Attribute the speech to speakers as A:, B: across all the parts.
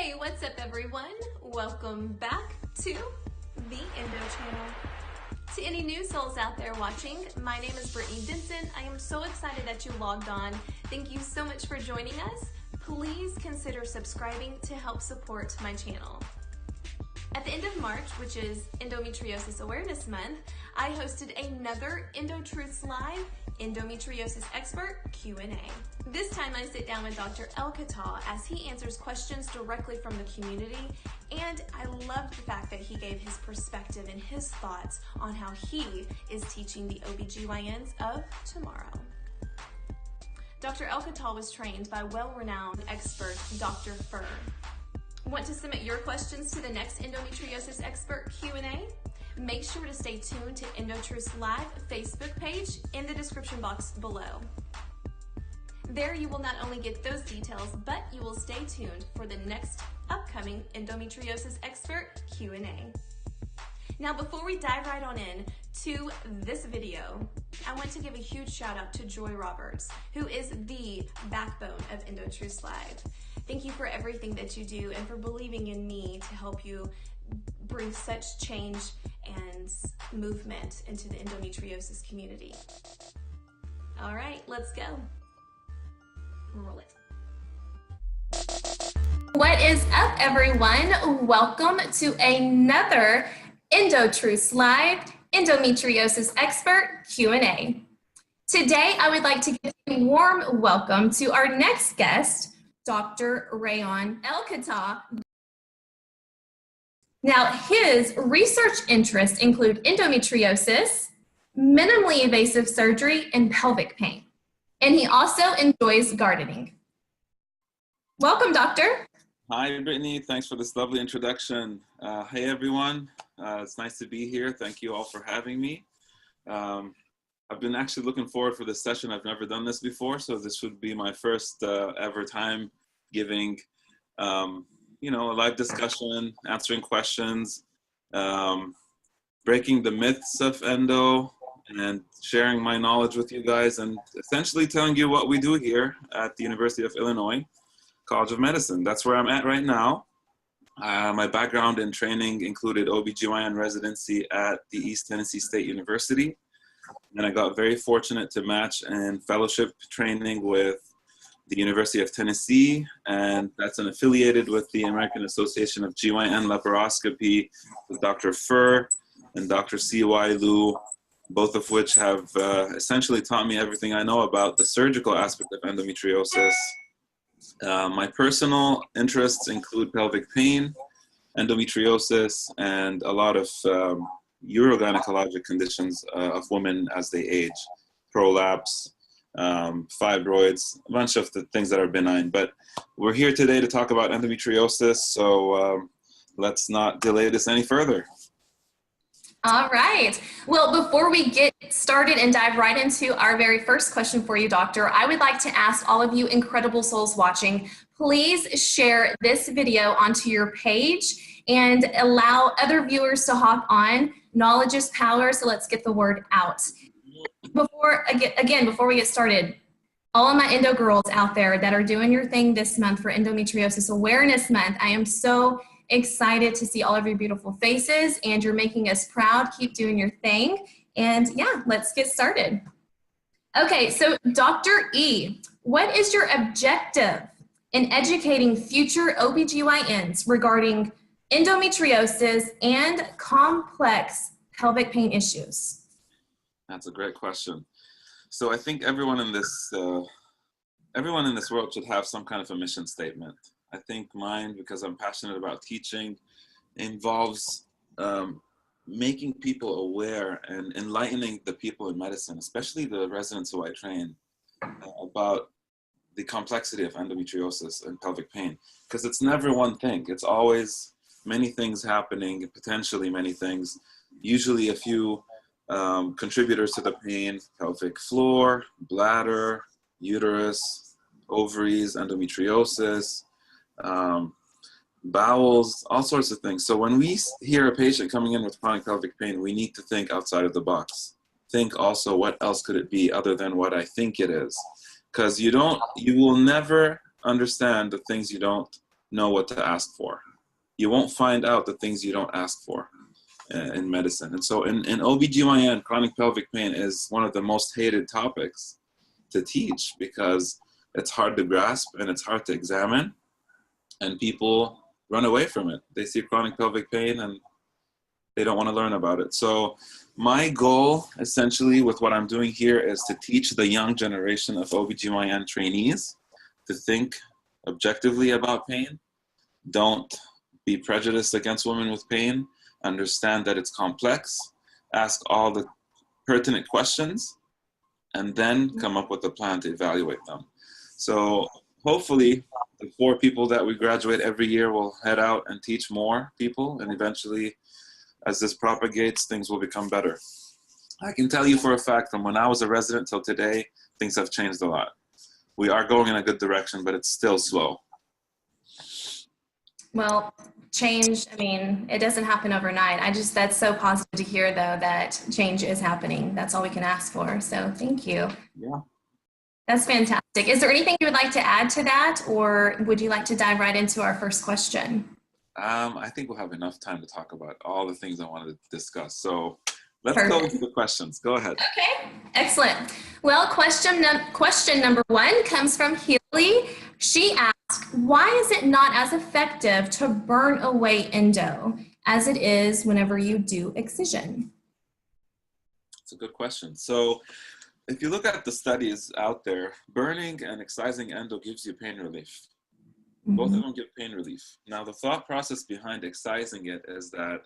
A: Hey, what's up everyone? Welcome back to the Endo channel. To any new souls out there watching, my name is Brittany Denson. I am so excited that you logged on. Thank you so much for joining us. Please consider subscribing to help support my channel. At the end of March, which is Endometriosis Awareness Month, I hosted another Endo Truths Live Endometriosis Expert Q&A. This time I sit down with Dr. Elkattah as he answers questions directly from the community, and I loved the fact that he gave his perspective and his thoughts on how he is teaching the OBGYNs of tomorrow. Dr. Elkattah was trained by well-renowned expert Dr. Fur. Want to submit your questions to the next Endometriosis Expert Q&A? Make sure to stay tuned to Endo Truths Live Facebook page in the description box below. There you will not only get those details, but you will stay tuned for the next upcoming Endometriosis Expert Q&A. Now, before we dive right on in to this video, I want to give a huge shout out to Joy Roberts, who is the backbone of Endo Truths Live. Thank you for everything that you do and for believing in me to help you bring such change and movement into the endometriosis community. All right, let's go. Roll it. What is up, everyone? Welcome to another Endo Truths Live Endometriosis Expert Q&A. Today, I would like to give a warm welcome to our next guest, Dr. Rayan Elkattah. Now, his research interests include endometriosis, minimally invasive surgery, and pelvic pain. And he also enjoys gardening. Welcome, doctor.
B: Hi, Brittany. Thanks for this lovely introduction. Hey, everyone. It's nice to be here. Thank you all for having me. I've been actually looking forward for this session. I've never done this before, so this would be my first ever time giving a live discussion, answering questions, breaking the myths of endo, and sharing my knowledge with you guys, and essentially telling you what we do here at the University of Illinois College of Medicine. That's where I'm at right now. My background in training included OBGYN residency at the East Tennessee State University. And I got very fortunate to match in fellowship training with the University of Tennessee, and that's affiliated with the American Association of GYN Laparoscopy with Dr. Fur and Dr. C.Y. Liu, both of which have essentially taught me everything I know about the surgical aspect of endometriosis. My personal interests include pelvic pain, endometriosis, and a lot of urogynecologic conditions of women as they age, prolapse, fibroids, a bunch of the things that are benign. But we're here today to talk about endometriosis, so let's not delay this any further.
A: All right. Well, before we get started and dive right into our very first question for you, doctor, I would like to ask all of you incredible souls watching, please share this video onto your page and allow other viewers to hop on. Knowledge is power, so let's get the word out. Before we get started, all of my endo girls out there that are doing your thing this month for Endometriosis Awareness Month, I am so excited to see all of your beautiful faces, and you're making us proud. Keep doing your thing. And yeah, let's get started. Okay, so Dr. E, what is your objective in educating future OBGYNs regarding endometriosis and complex pelvic pain issues?
B: That's a great question. So I think everyone in this world should have some kind of a mission statement. I think mine, because I'm passionate about teaching, involves making people aware and enlightening the people in medicine, especially the residents who I train, about the complexity of endometriosis and pelvic pain. Because it's never one thing. It's always many things happening, potentially many things, usually a few contributors to the pain: pelvic floor, bladder, uterus, ovaries, endometriosis, bowels, all sorts of things. So when we hear a patient coming in with chronic pelvic pain, we need to think outside of the box. Think also, what else could it be other than what I think it is? Because you will never understand the things you don't know what to ask for. You won't find out the things you don't ask for in medicine. And so in OBGYN, chronic pelvic pain is one of the most hated topics to teach because it's hard to grasp and it's hard to examine, and people run away from it. They see chronic pelvic pain and they don't want to learn about it. So my goal essentially with what I'm doing here is to teach the young generation of OBGYN trainees to think objectively about pain. Don't be prejudiced against women with pain. Understand that it's complex. Ask all the pertinent questions and then come up with a plan to evaluate them. So hopefully the 4 people that we graduate every year will head out and teach more people, and eventually as this propagates, things will become better. I can tell you for a fact from when I was a resident till today, things have changed a lot. We are going in a good direction, but it's still slow.
A: Well, change, I mean, it doesn't happen overnight. That's so positive to hear though, that change is happening. That's all we can ask for. So thank you.
B: Yeah.
A: That's fantastic. Is there anything you would like to add to that, or would you like to dive right into our first question?
B: I think we'll have enough time to talk about all the things I wanted to discuss. So let's
A: Perfect.
B: go with the questions. Go ahead.
A: Okay, excellent. Well, question number 1 comes from Healy. She asked, why is it not as effective to burn away endo as it is whenever you do excision?
B: It's a good question. So if you look at the studies out there, burning and excising endo gives you pain relief. Both of them give pain relief. Now, the thought process behind excising it is that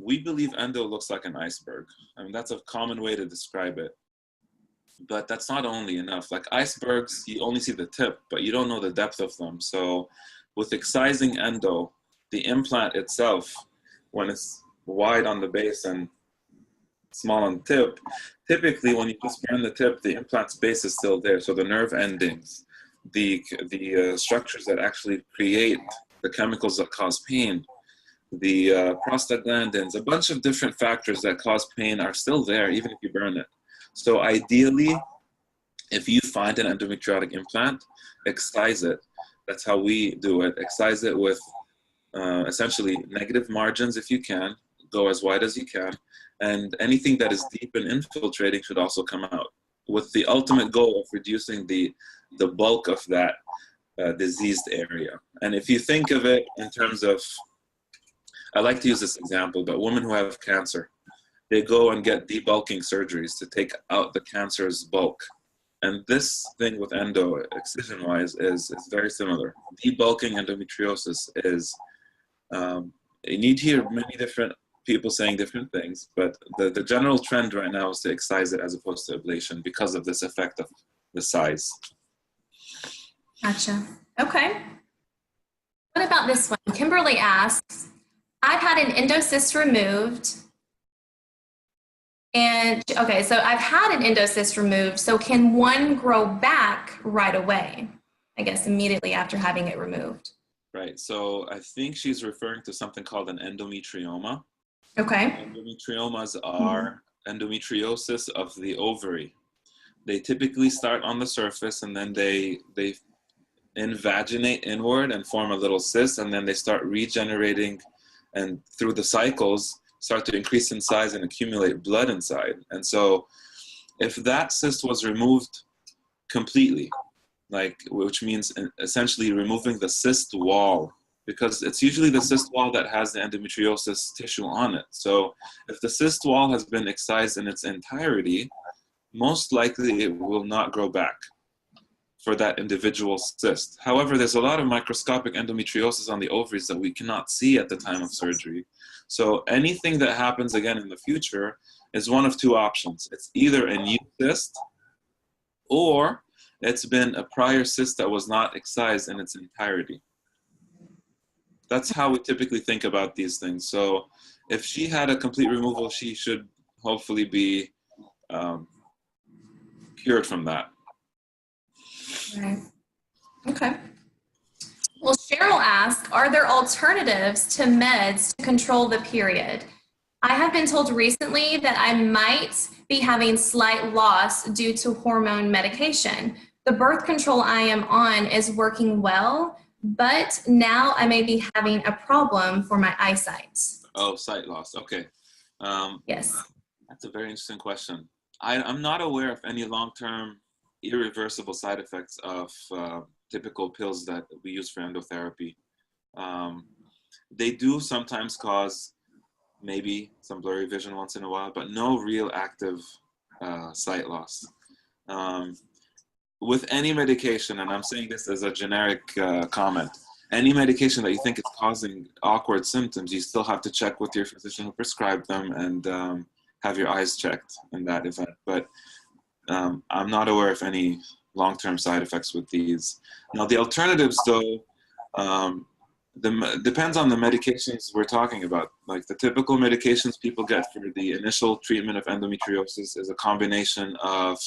B: we believe endo looks like an iceberg. I mean, that's a common way to describe it. But that's not only enough. Like icebergs, you only see the tip, but you don't know the depth of them. So with excising endo, the implant itself, when it's wide on the base and small on the tip, typically when you just burn the tip, the implant's base is still there. So the nerve endings, the structures that actually create the chemicals that cause pain, the prostaglandins, a bunch of different factors that cause pain are still there even if you burn it. So ideally, if you find an endometriotic implant, excise it. That's how we do it. Excise it with essentially negative margins if you can. Go as wide as you can. And anything that is deep and infiltrating should also come out, with the ultimate goal of reducing the bulk of that diseased area. And if you think of it in terms of, I like to use this example, but women who have cancer, they go and get debulking surgeries to take out the cancer's bulk. And this thing with endo, excision-wise, is very similar. Debulking endometriosis is, you need to hear many different people saying different things, but the general trend right now is to excise it as opposed to ablation because of this effect of the size.
A: Gotcha. Okay. What about this one? Kimberly asks, I've had an endocyst removed. And okay, so I've had an endocyst removed. So can one grow back right away? I guess immediately after having it removed.
B: Right. So I think she's referring to something called an endometrioma.
A: Okay.
B: Endometriomas are endometriosis of the ovary. They typically start on the surface and then they invaginate inward and form a little cyst, and then they start regenerating, and through the cycles start to increase in size and accumulate blood inside. And so if that cyst was removed completely, which means essentially removing the cyst wall, because it's usually the cyst wall that has the endometriosis tissue on it. So if the cyst wall has been excised in its entirety, most likely it will not grow back for that individual cyst. However, there's a lot of microscopic endometriosis on the ovaries that we cannot see at the time of surgery. So anything that happens again in the future is one of 2 options. It's either a new cyst, or it's been a prior cyst that was not excised in its entirety. That's how we typically think about these things. So if she had a complete removal, she should hopefully be cured from that.
A: Right. Okay. Well, Cheryl asks, are there alternatives to meds to control the period? I have been told recently that I might be having slight loss due to hormone medication. The birth control I am on is working well, but now I may be having a problem for my eyesight.
B: Oh, sight loss. Okay.
A: Yes.
B: That's a very interesting question. I'm not aware of any long-term irreversible side effects of typical pills that we use for endotherapy. They do sometimes cause maybe some blurry vision once in a while, but no real active sight loss. With any medication, and I'm saying this as a generic comment, any medication that you think is causing awkward symptoms, you still have to check with your physician who prescribed them and have your eyes checked in that event. But I'm not aware of any long-term side effects with these. Now, the alternatives, though, depends on the medications we're talking about. Like the typical medications people get for the initial treatment of endometriosis is a combination of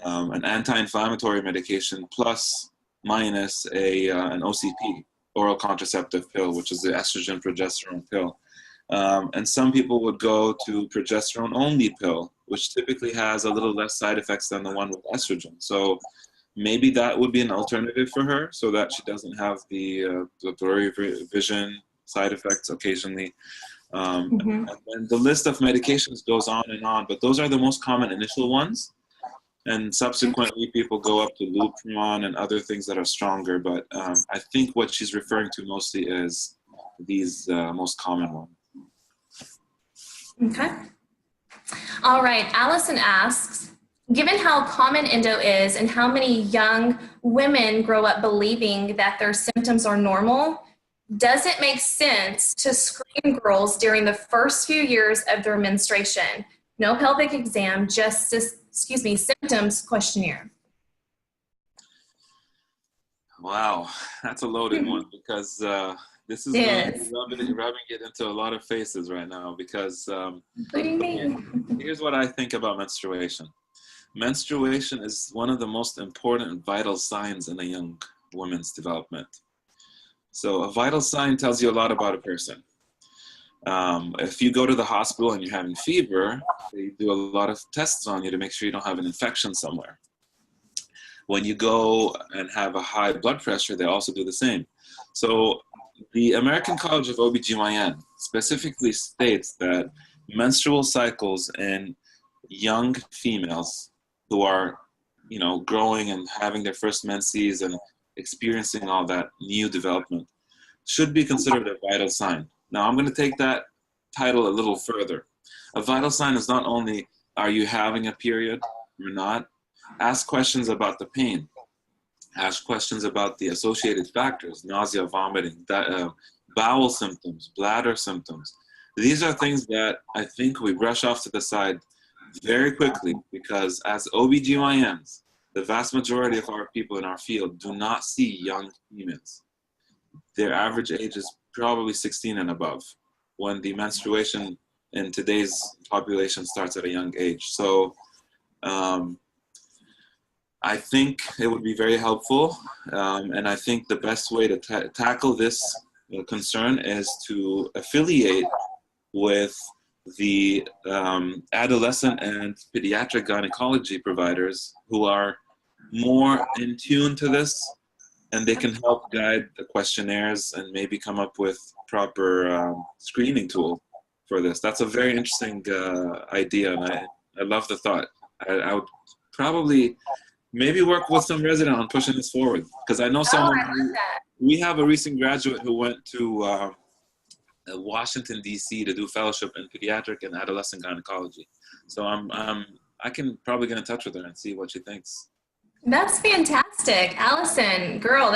B: an anti-inflammatory medication plus minus an OCP, oral contraceptive pill, which is the estrogen progesterone pill. And some people would go to progesterone-only pill, which typically has a little less side effects than the one with estrogen. So maybe that would be an alternative for her so that she doesn't have the blurry vision side effects occasionally. And the list of medications goes on and on, but those are the most common initial ones. And subsequently, people go up to Lupron and other things that are stronger. But I think what she's referring to mostly is these most common ones.
A: Okay. All right. Allison asks, given how common endo is and how many young women grow up believing that their symptoms are normal, does it make sense to screen girls during the first few years of their menstruation? No pelvic exam, just symptoms questionnaire.
B: Wow, that's a loaded one because this is going to be rubbing it into a lot of faces right now because here's what I think about menstruation. Menstruation is one of the most important vital signs in a young woman's development. So a vital sign tells you a lot about a person. If you go to the hospital and you're having fever, they do a lot of tests on you to make sure you don't have an infection somewhere. When you go and have a high blood pressure, they also do the same. So the American College of OBGYN specifically states that menstrual cycles in young females who are, growing and having their first menses and experiencing all that new development should be considered a vital sign. Now, I'm going to take that title a little further. A vital sign is not only, are you having a period or not? Ask questions about the pain. Ask questions about the associated factors, nausea, vomiting, bowel symptoms, bladder symptoms. These are things that I think we brush off to the side very quickly because as OBGYNs, the vast majority of our people in our field do not see young females. Their average age is probably 16 and above when the menstruation in today's population starts at a young age. So I think it would be very helpful. And I think the best way to tackle this concern is to affiliate with the adolescent and pediatric gynecology providers who are more in tune to this, and they can help guide the questionnaires and maybe come up with proper screening tool for this. That's a very interesting idea, and I love the thought. I would probably maybe work with some resident on pushing this forward, because I know someone. We have a recent graduate who went to Washington, D.C. to do fellowship in pediatric and adolescent gynecology. So I can probably get in touch with her and see what she thinks.
A: That's fantastic. Allison, girl,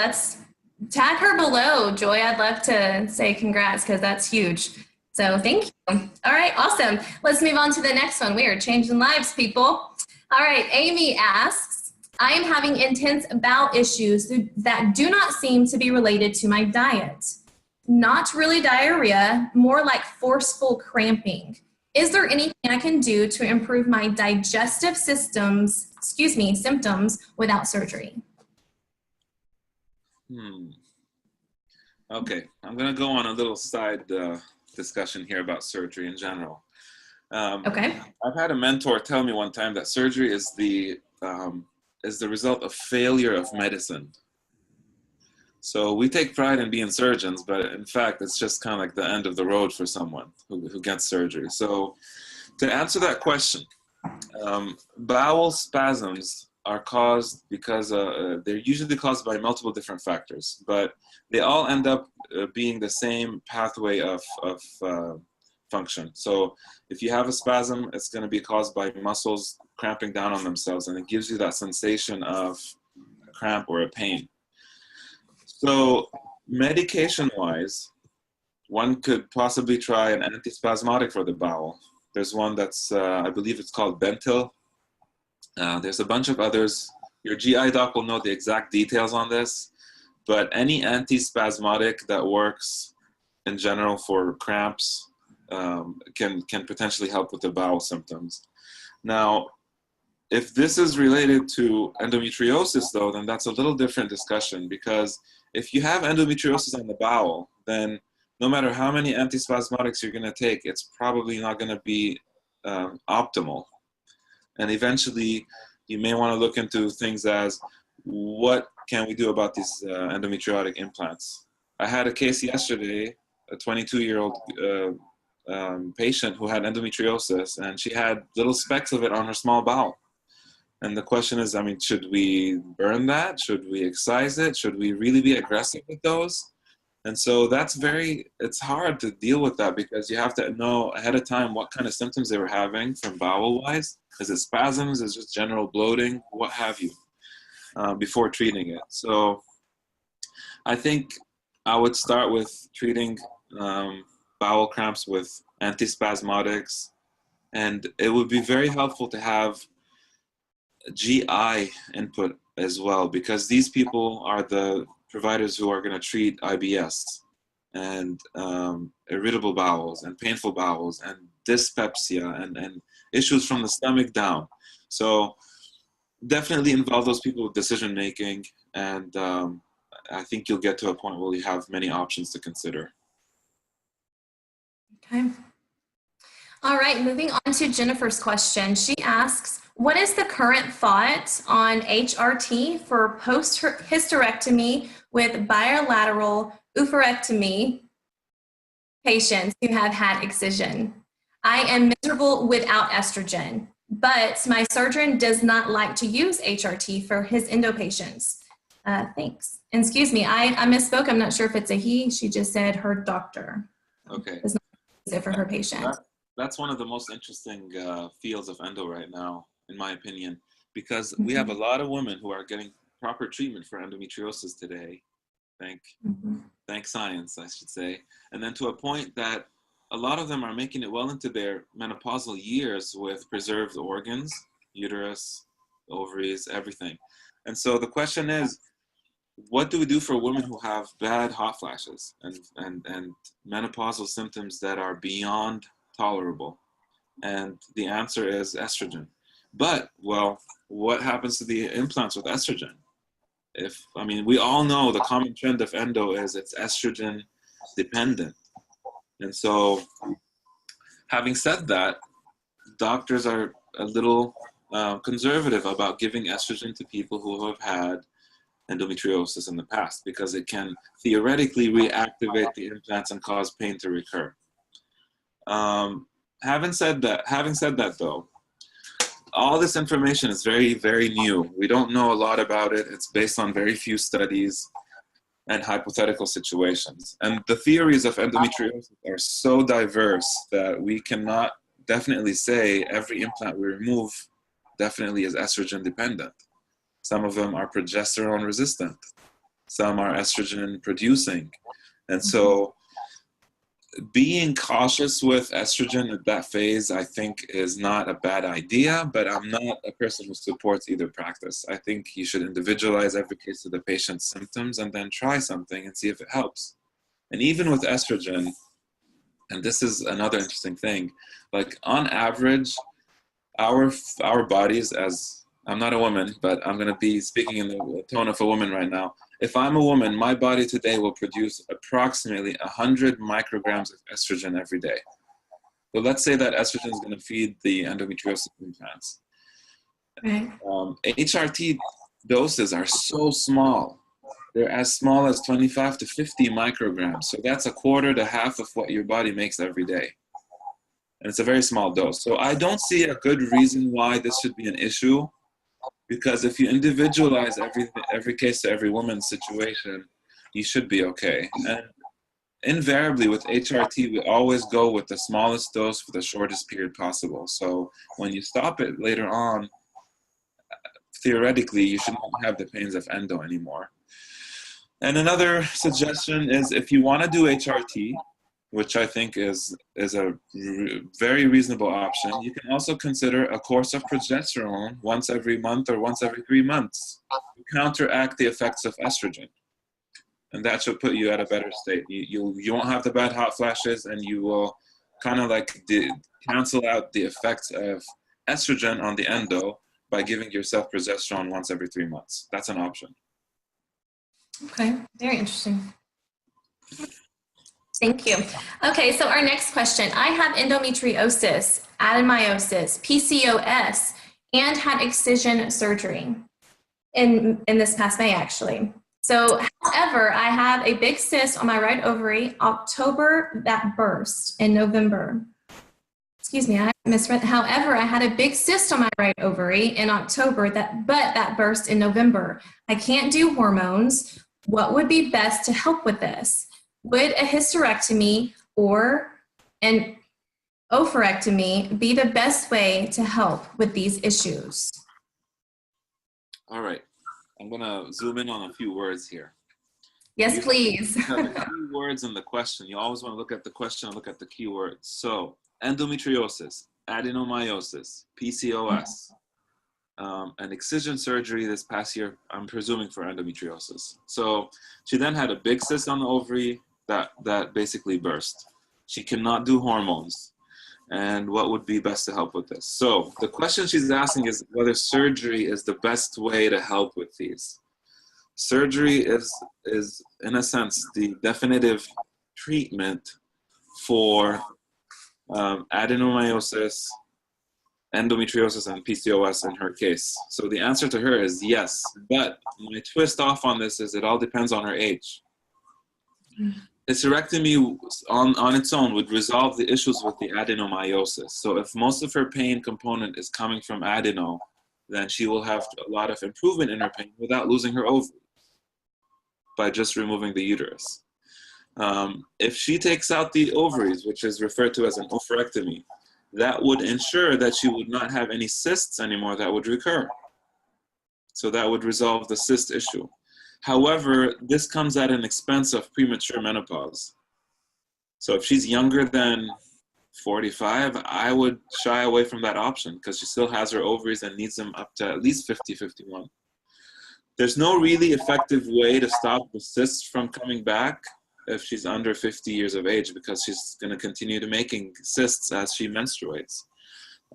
A: tag her below. Joy, I'd love to say congrats because that's huge. So thank you. All right, awesome. Let's move on to the next one. We are changing lives, people. All right, Amy asks, I am having intense bowel issues that do not seem to be related to my diet. Not really diarrhea, more like forceful cramping. Is there anything I can do to improve my digestive symptoms without surgery?
B: Okay, I'm going to go on a little side discussion here about surgery in general.
A: Okay.
B: I've had a mentor tell me one time that surgery is the result of failure of medicine. So we take pride in being surgeons, but in fact, it's just kind of like the end of the road for someone who gets surgery. So to answer that question, bowel spasms are caused because they're usually caused by multiple different factors, but they all end up being the same pathway of function. So if you have a spasm, it's going to be caused by muscles cramping down on themselves, and it gives you that sensation of a cramp or a pain. So medication-wise, one could possibly try an antispasmodic for the bowel. There's one that's, I believe it's called Bentil. There's a bunch of others. Your GI doc will know the exact details on this, but any antispasmodic that works in general for cramps can potentially help with the bowel symptoms. Now, if this is related to endometriosis, though, then that's a little different discussion, because if you have endometriosis on the bowel, then no matter how many antispasmodics you're going to take, it's probably not going to be optimal. And eventually, you may want to look into things as, what can we do about these endometriotic implants? I had a case yesterday, a 22-year-old patient who had endometriosis, and she had little specks of it on her small bowel. And the question is, I mean, should we burn that? Should we excise it? Should we really be aggressive with those? And so it's hard to deal with that, because you have to know ahead of time what kind of symptoms they were having from bowel-wise. Is it spasms? Is it just general bloating? What have you, before treating it. So I think I would start with treating bowel cramps with antispasmodics. And it would be very helpful to have GI input as well, because these people are the providers who are going to treat IBS and irritable bowels and painful bowels and dyspepsia and issues from the stomach down. So definitely involve those people with decision making, and I think you'll get to a point where you have many options to consider.
A: Okay. All right, moving on to Jennifer's question. She asks, what is the current thought on HRT for post-hysterectomy with bilateral oophorectomy patients who have had excision? I am miserable without estrogen, but my surgeon does not like to use HRT for his endo patients. Thanks. And excuse me, I misspoke. I'm not sure if it's a he. She just said her doctor.
B: Okay.
A: Does not use it for her patient.
B: That's one of the most interesting fields of endo right now, in my opinion, because we have a lot of women who are getting proper treatment for endometriosis today. Thank science, I should say. And then to a point that a lot of them are making it well into their menopausal years with preserved organs, uterus, ovaries, everything. And so the question is, what do we do for women who have bad hot flashes and menopausal symptoms that are beyond tolerable? And the answer is estrogen. But, well, what happens to the implants with estrogen? We all know the common trend of endo is it's estrogen dependent. And so, having said that, doctors are a little conservative about giving estrogen to people who have had endometriosis in the past, because it can theoretically reactivate the implants and cause pain to recur. Having said that though, all this information is very, very new. We don't know a lot about it. It's based on very few studies and hypothetical situations. And the theories of endometriosis are so diverse that we cannot definitely say every implant we remove definitely is estrogen dependent. Some of them are progesterone resistant. Some are estrogen producing. And so being cautious with estrogen at that phase, I think, is not a bad idea, but I'm not a person who supports either practice. I think you should individualize every case of the patient's symptoms and then try something and see if it helps. And even with estrogen, and this is another interesting thing, like on average, our bodies, as I'm not a woman, but I'm going to be speaking in the tone of a woman right now. If I'm a woman, my body today will produce approximately 100 micrograms of estrogen every day. So let's say that estrogen is going to feed the endometriosis implants.
A: Right.
B: HRT doses are so small they're as small as 25 to 50 micrograms. So that's a quarter to half of what your body makes every day. And it's a very small dose. So I don't see a good reason why this should be an issue, because if you individualize every case to every woman's situation, you should be okay. And invariably with HRT, we always go with the smallest dose for the shortest period possible. So when you stop it later on, theoretically, you should not have the pains of endo anymore. And another suggestion is if you want to do HRT, which I think is a very reasonable option, you can also consider a course of progesterone once every month or once every 3 months to counteract the effects of estrogen. And that should put you at a better state. You won't have the bad hot flashes, and you will kind of like cancel out the effects of estrogen on the endo by giving yourself progesterone once every 3 months. That's an option.
A: Okay, very interesting. Thank you. Okay, so our next question. I have endometriosis, adenomyosis, PCOS, and had excision surgery in this past May, actually. So, however, I have a big cyst on my right ovary, October, that burst in November. Excuse me, I misread. However, I had a big cyst on my right ovary in October, but that burst in November. I can't do hormones. What would be best to help with this? Would a hysterectomy or an oophorectomy be the best way to help with these issues?
B: All right. I'm going to zoom in on a few words here.
A: Yes, please.
B: The key words in the question. You always want to look at the question and look at the key words. So, endometriosis, adenomyosis, PCOS, an excision surgery this past year, I'm presuming for endometriosis. So she then had a big cyst on the ovary that basically burst. She cannot do hormones. And what would be best to help with this? So the question she's asking is whether surgery is the best way to help with these. Surgery is in a sense, the definitive treatment for adenomyosis, endometriosis, and PCOS in her case. So the answer to her is yes, but my twist off on this is it all depends on her age. Hysterectomy on its own would resolve the issues with the adenomyosis. So if most of her pain component is coming from adeno, then she will have a lot of improvement in her pain without losing her ovaries by just removing the uterus. If she takes out the ovaries, which is referred to as an oophorectomy, that would ensure that she would not have any cysts anymore that would recur. So that would resolve the cyst issue. However, this comes at an expense of premature menopause. So if she's younger than 45, I would shy away from that option because she still has her ovaries and needs them up to at least 50, 51. There's no really effective way to stop the cysts from coming back if she's under 50 years of age, because she's going to continue to making cysts as she menstruates.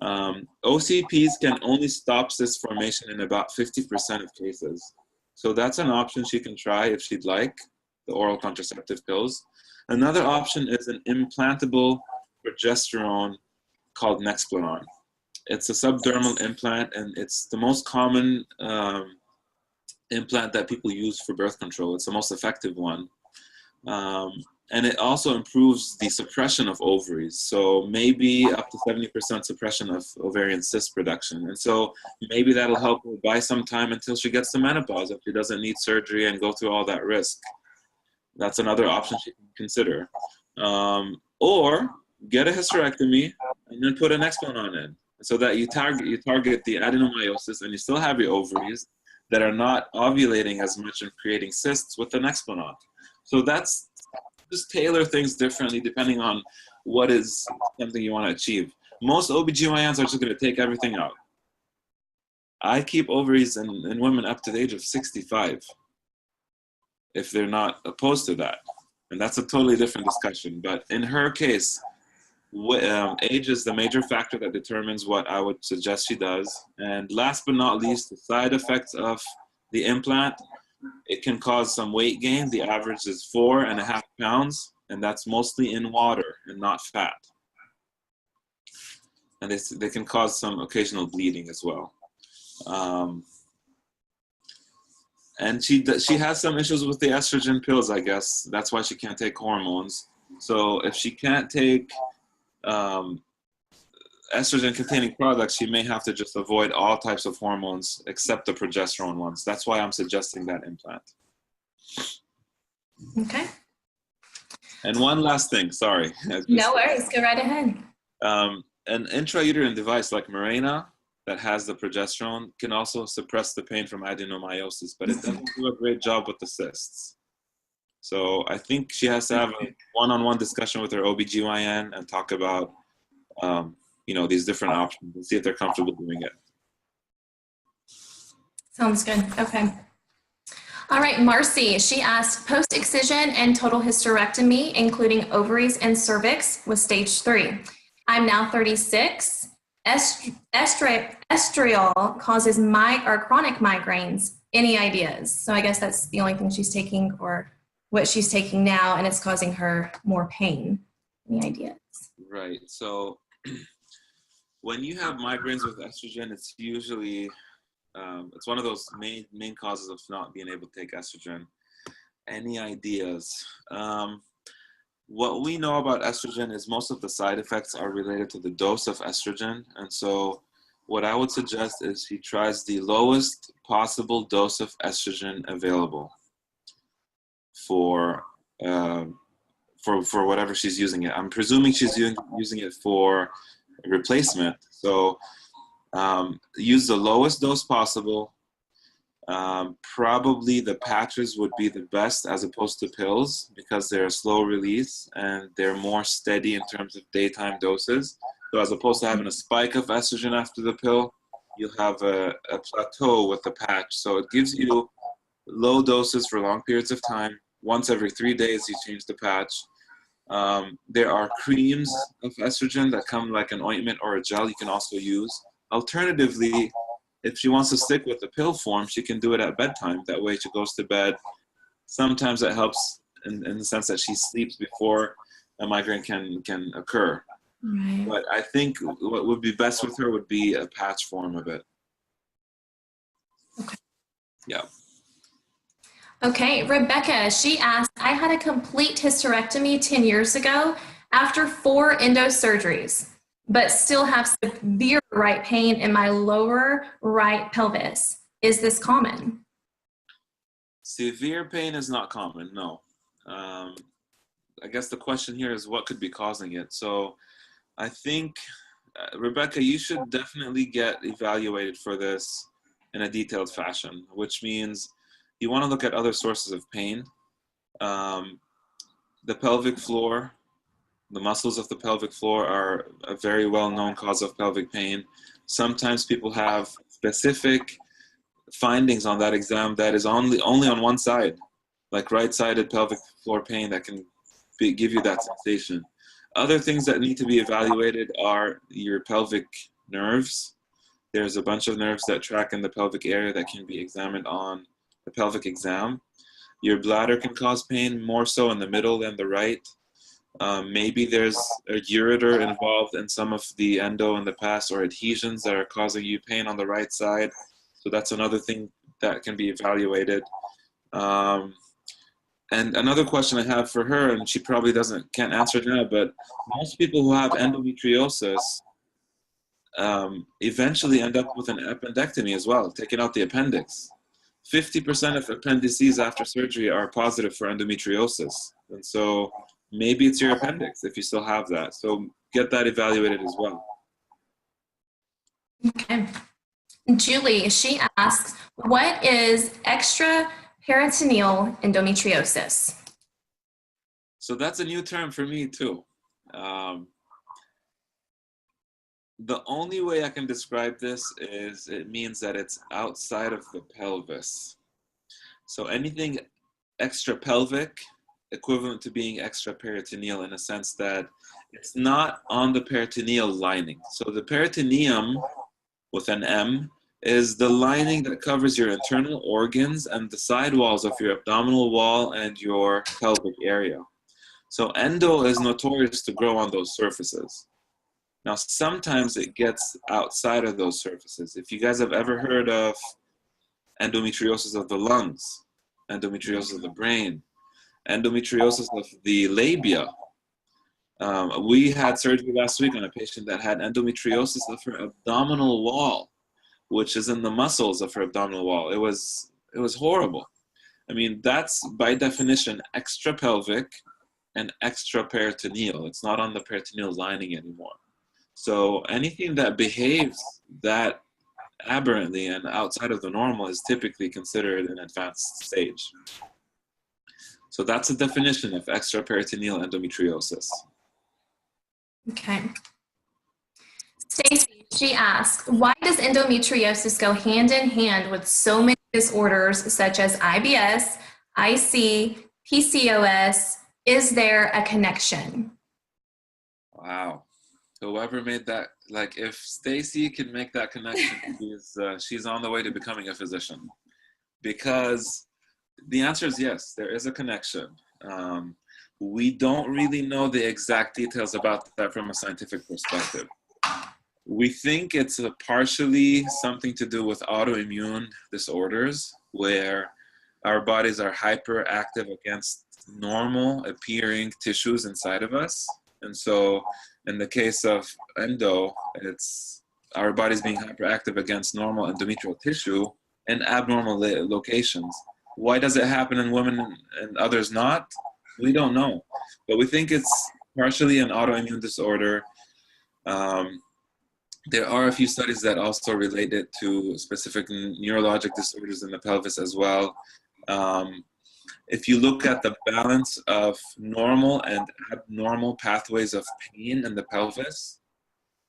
B: OCPs can only stop cyst formation in about 50% of cases. So that's an option she can try if she'd like, the oral contraceptive pills. Another option is an implantable progesterone called Nexplanon. It's a subdermal implant, and it's the most common implant that people use for birth control. It's the most effective one. And it also improves the suppression of ovaries. So maybe up to 70% suppression of ovarian cyst production. And so maybe that'll help her buy some time until she gets to menopause if she doesn't need surgery and go through all that risk. That's another option she can consider. Or get a hysterectomy and then put an Nexplanon in so that you target the adenomyosis and you still have your ovaries that are not ovulating as much and creating cysts with the Nexplanon. So that's just tailor things differently depending on what is something you want to achieve. Most OBGYNs are just going to take everything out. I keep ovaries in women up to the age of 65 if they're not opposed to that. And that's a totally different discussion. But in her case, age is the major factor that determines what I would suggest she does. And last but not least, the side effects of the implant. It can cause some weight gain. The average is 4.5 pounds, and that's mostly in water and not fat. And they can cause some occasional bleeding as well. And she has some issues with the estrogen pills, I guess. That's why she can't take hormones. So if she can't take estrogen-containing products, she may have to just avoid all types of hormones except the progesterone ones. That's why I'm suggesting that implant.
A: Okay.
B: And one last thing, sorry.
A: No worries, go right ahead.
B: An intrauterine device like Mirena that has the progesterone can also suppress the pain from adenomyosis, but it doesn't do a great job with the cysts. So I think she has to have a one-on-one discussion with her OBGYN and talk about, you know, these different options and see if they're comfortable doing it.
A: Sounds good. Okay. All right, Marcy, she asked, post-excision and total hysterectomy, including ovaries and cervix, was stage 3. I'm now 36. Estriol causes chronic migraines. Any ideas? So I guess that's the only thing she's taking, or what she's taking now, and it's causing her more pain. Any ideas?
B: Right. So when you have migraines with estrogen, it's usually it's one of those main causes of not being able to take estrogen. Any ideas? What we know about estrogen is most of the side effects are related to the dose of estrogen. And so what I would suggest is she tries the lowest possible dose of estrogen available for whatever she's using it. I'm presuming she's using it for replacement. So use the lowest dose possible. Probably the patches would be the best as opposed to pills because they're a slow release and they're more steady in terms of daytime doses. So as opposed to having a spike of estrogen after the pill, you'll have a plateau with the patch. So it gives you low doses for long periods of time. Once every 3 days, you change the patch. There are creams of estrogen that come like an ointment or a gel you can also use. Alternatively, if she wants to stick with the pill form, she can do it at bedtime. That way she goes to bed. Sometimes it helps in the sense that she sleeps before a migraine can occur.
A: Right.
B: But I think what would be best with her would be a patch form of it.
A: Okay.
B: Yeah.
A: Okay, Rebecca, she asked, I had a complete hysterectomy 10 years ago after 4 endo surgeries, but still have severe right pain in my lower right pelvis. Is this common?
B: Severe pain is not common, no. I guess the question here is what could be causing it. So I think, Rebecca, you should definitely get evaluated for this in a detailed fashion, which means you want to look at other sources of pain. The pelvic floor, the muscles of the pelvic floor are a very well-known cause of pelvic pain. Sometimes people have specific findings on that exam that is only on one side, like right-sided pelvic floor pain that can give you that sensation. Other things that need to be evaluated are your pelvic nerves. There's a bunch of nerves that track in the pelvic area that can be examined on the pelvic exam. Your bladder can cause pain more so in the middle than the right. Maybe there's a ureter involved in some of the endo in the past, or adhesions that are causing you pain on the right side. So that's another thing that can be evaluated. And another question I have for her, and she probably can't answer it now, but most people who have endometriosis eventually end up with an appendectomy as well, taking out the appendix. 50% of appendices after surgery are positive for endometriosis. And so maybe it's your appendix if you still have that. So get that evaluated as well.
A: Okay. Julie, she asks, what is extraperitoneal endometriosis?
B: So that's a new term for me too. The only way I can describe this is it means that it's outside of the pelvis. So anything extrapelvic, equivalent to being extraperitoneal in a sense that it's not on the peritoneal lining. So the peritoneum with an M is the lining that covers your internal organs and the side walls of your abdominal wall and your pelvic area. So endo is notorious to grow on those surfaces. Now, sometimes it gets outside of those surfaces. If you guys have ever heard of endometriosis of the lungs, endometriosis of the brain, endometriosis of the labia. We had surgery last week on a patient that had endometriosis of her abdominal wall, which is in the muscles of her abdominal wall. It was horrible. I mean, that's by definition extrapelvic and extraperitoneal. It's not on the peritoneal lining anymore. So anything that behaves that aberrantly and outside of the normal is typically considered an advanced stage. So that's a definition of extraperitoneal endometriosis.
A: Okay. Stacy, she asks, why does endometriosis go hand in hand with so many disorders such as IBS, IC, PCOS? Is there a connection?
B: Wow. Whoever made that, like if Stacy can make that connection, she's on the way to becoming a physician. Because the answer is yes, there is a connection. We don't really know the exact details about that from a scientific perspective. We think it's partially something to do with autoimmune disorders where our bodies are hyperactive against normal appearing tissues inside of us. And so in the case of endo, it's our bodies being hyperactive against normal endometrial tissue in abnormal locations. Why does it happen in women and others not? We don't know. But we think it's partially an autoimmune disorder. There are a few studies that also relate it to specific neurologic disorders in the pelvis as well. If you look at the balance of normal and abnormal pathways of pain in the pelvis,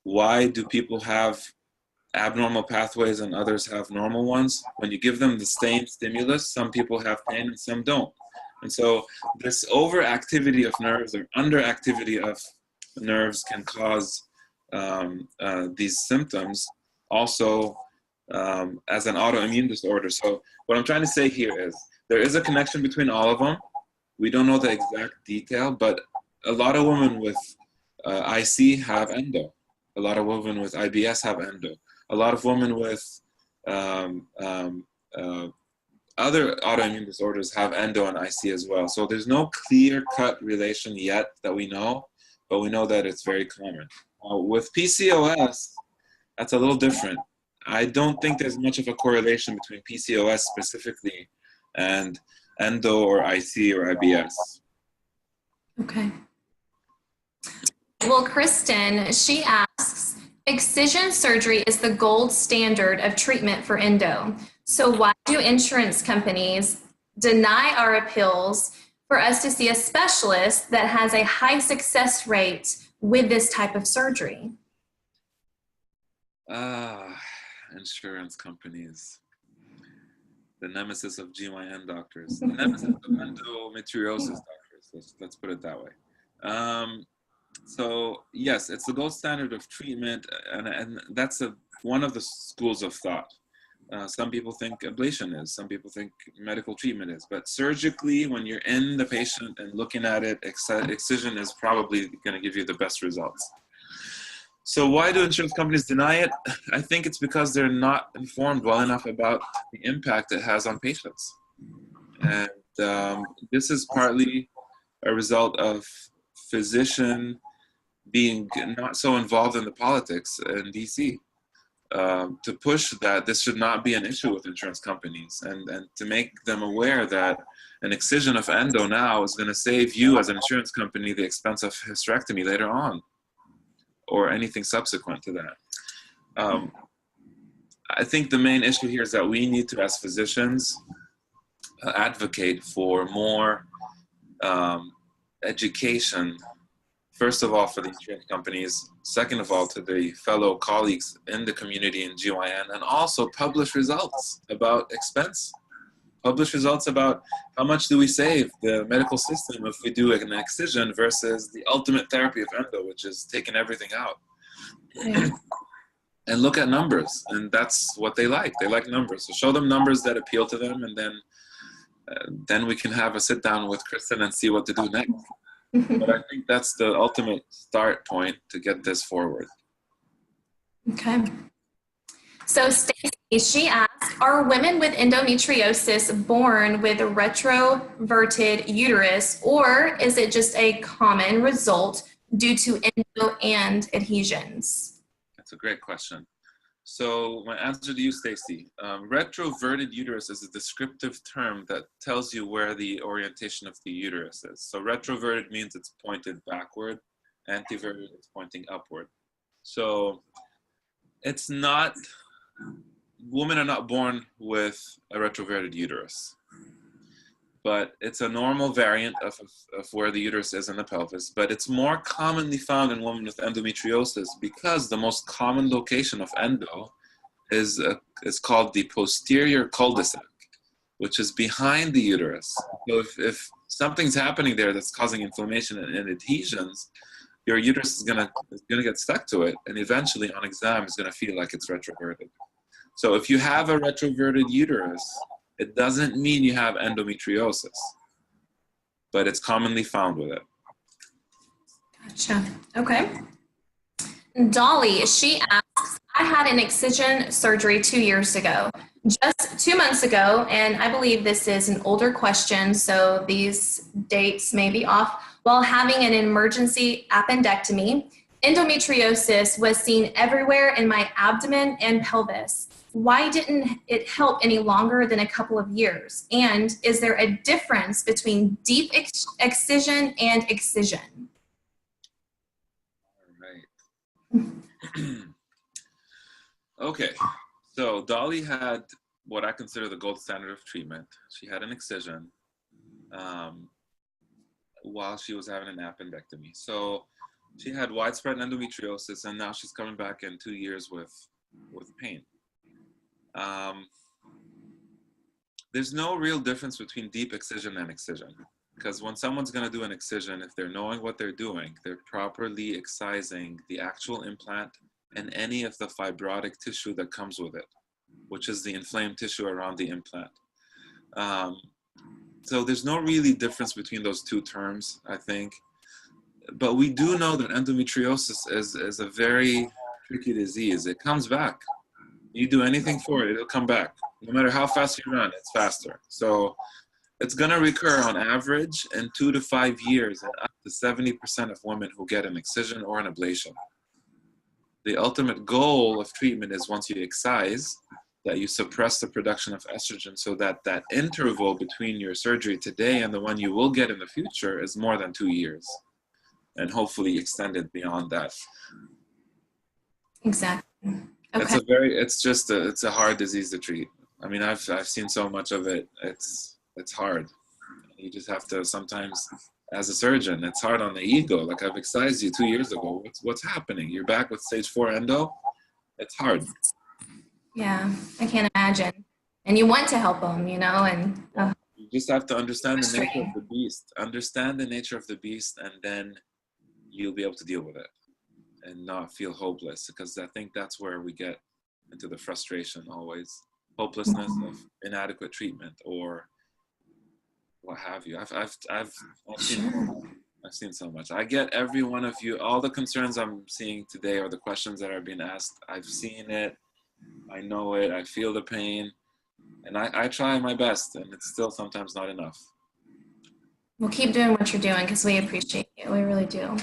B: why do people have abnormal pathways and others have normal ones? When you give them the same stimulus, some people have pain and some don't. And so this overactivity of nerves or underactivity of nerves can cause these symptoms also as an autoimmune disorder. So what I'm trying to say here is there is a connection between all of them. We don't know the exact detail, but a lot of women with IC have endo. A lot of women with IBS have endo. A lot of women with other autoimmune disorders have endo and IC as well. So there's no clear-cut relation yet that we know, but we know that it's very common. With PCOS, that's a little different. I don't think there's much of a correlation between PCOS specifically and endo or IC or IBS.
A: Okay. Well, Kristen, she asks, excision surgery is the gold standard of treatment for endo. So why do insurance companies deny our appeals for us to see a specialist that has a high success rate with this type of surgery?
B: Insurance companies. The nemesis of GYN doctors. The nemesis of endometriosis doctors. Let's put it that way. So yes, it's the gold standard of treatment, and that's one of the schools of thought. Some people think ablation is, some people think medical treatment is, but surgically, when you're in the patient and looking at it, excision is probably going to give you the best results. So why do insurance companies deny it? I think it's because they're not informed well enough about the impact it has on patients. And this is partly a result of physician being not so involved in the politics in DC. To push that this should not be an issue with insurance companies and to make them aware that an excision of endo now is going to save you as an insurance company the expense of hysterectomy later on or anything subsequent to that. I think the main issue here is that we need to, as physicians, advocate for more education. First of all, for the insurance companies, second of all, to the fellow colleagues in the community in GYN, and also publish results about expense. Publish results about how much do we save the medical system if we do an excision versus the ultimate therapy of endo, which is taking everything out. Yeah. And look at numbers, and that's what they like. They like numbers. So show them numbers that appeal to them, and then we can have a sit down with Kristen and see what to do next. But I think that's the ultimate start point to get this forward.
A: Okay. So Stacy, she asked, are women with endometriosis born with a retroverted uterus, or is it just a common result due to endo and adhesions?
B: That's a great question. So my answer to you, Stacy, retroverted uterus is a descriptive term that tells you where the orientation of the uterus is. So retroverted means it's pointed backward, antiverted is pointing upward. So it's not, women are not born with a retroverted uterus, but it's a normal variant of where the uterus is in the pelvis, but it's more commonly found in women with endometriosis because the most common location of endo is called the posterior cul-de-sac, which is behind the uterus. So if something's happening there that's causing inflammation and adhesions, your uterus is gonna get stuck to it, and eventually on exam it's gonna feel like it's retroverted. So if you have a retroverted uterus, it doesn't mean you have endometriosis, but it's commonly found with it.
A: Gotcha. Okay. Dolly, she asks, I had an excision surgery 2 years ago, just 2 months ago, and I believe this is an older question, so these dates may be off. While having an emergency appendectomy, endometriosis was seen everywhere in my abdomen and pelvis. Why didn't it help any longer than a couple of years? And is there a difference between deep excision and excision?
B: All right. Okay, so Dolly had what I consider the gold standard of treatment. She had an excision while she was having an appendectomy. So she had widespread endometriosis, and now she's coming back in 2 years with pain. There's no real difference between deep excision and excision, because when someone's going to do an excision, if they're knowing what they're doing, they're properly excising the actual implant and any of the fibrotic tissue that comes with it, which is the inflamed tissue around the implant. So there's no really difference between those two terms, I think. But we do know that endometriosis is a very tricky disease. It comes back. You do anything for it, it'll come back. No matter how fast you run, it's faster. So it's going to recur on average in 2 to 5 years in up to 70% of women who get an excision or an ablation. The ultimate goal of treatment is once you excise, that you suppress the production of estrogen so that that interval between your surgery today and the one you will get in the future is more than 2 years, and hopefully extended beyond that.
A: Exactly. Okay.
B: It's a hard disease to treat. I mean, I've seen so much of it. It's hard. You just have to sometimes, as a surgeon, it's hard on the ego. Like, I've excised you 2 years ago. What's happening? You're back with stage 4 endo? It's hard.
A: Yeah, I can't imagine. And you want to help them, you know, and
B: you just have to understand the nature of the beast. Understand the nature of the beast, and then you'll be able to deal with it and not feel hopeless, because I think that's where we get into the frustration always. Hopelessness of inadequate treatment or what have you. I've seen so much. I get every one of you. All the concerns I'm seeing today or the questions that are being asked, I've seen it. I know it. I feel the pain. And I try my best, and it's still sometimes not enough.
A: Well, keep doing what you're doing because we appreciate you. We really do.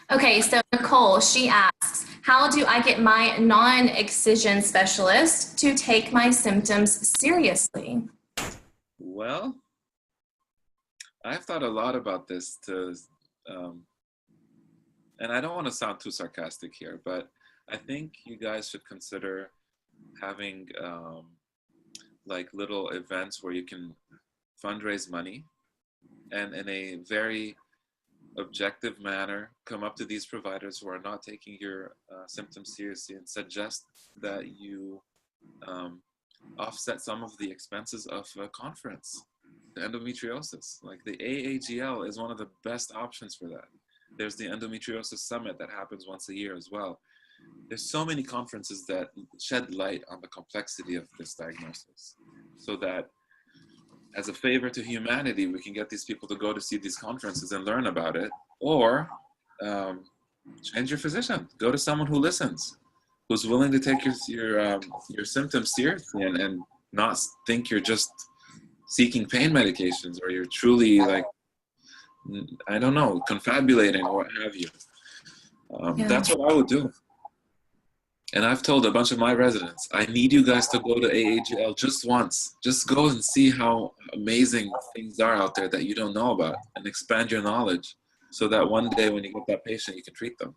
A: Okay, so Nicole, she asks, how do I get my non-excision specialist to take my symptoms seriously?
B: Well, I've thought a lot about this and I don't want to sound too sarcastic here, but I think you guys should consider having like little events where you can fundraise money and in a very objective manner come up to these providers who are not taking your symptoms seriously and suggest that you offset some of the expenses of a conference. The endometriosis, like the AAGL is one of the best options for that. There's the endometriosis summit that happens once a year as well. There's so many conferences that shed light on the complexity of this diagnosis, so that as a favor to humanity, we can get these people to go to see these conferences and learn about it, or change your physician. Go to someone who listens. who's willing to take your symptoms seriously and not think you're just seeking pain medications, or you're truly like, I don't know, confabulating or what have you. That's what I would do. And I've told a bunch of my residents, I need you guys to go to AAGL just once. Just go and see how amazing things are out there that you don't know about, and expand your knowledge so that one day when you get that patient, you can treat them.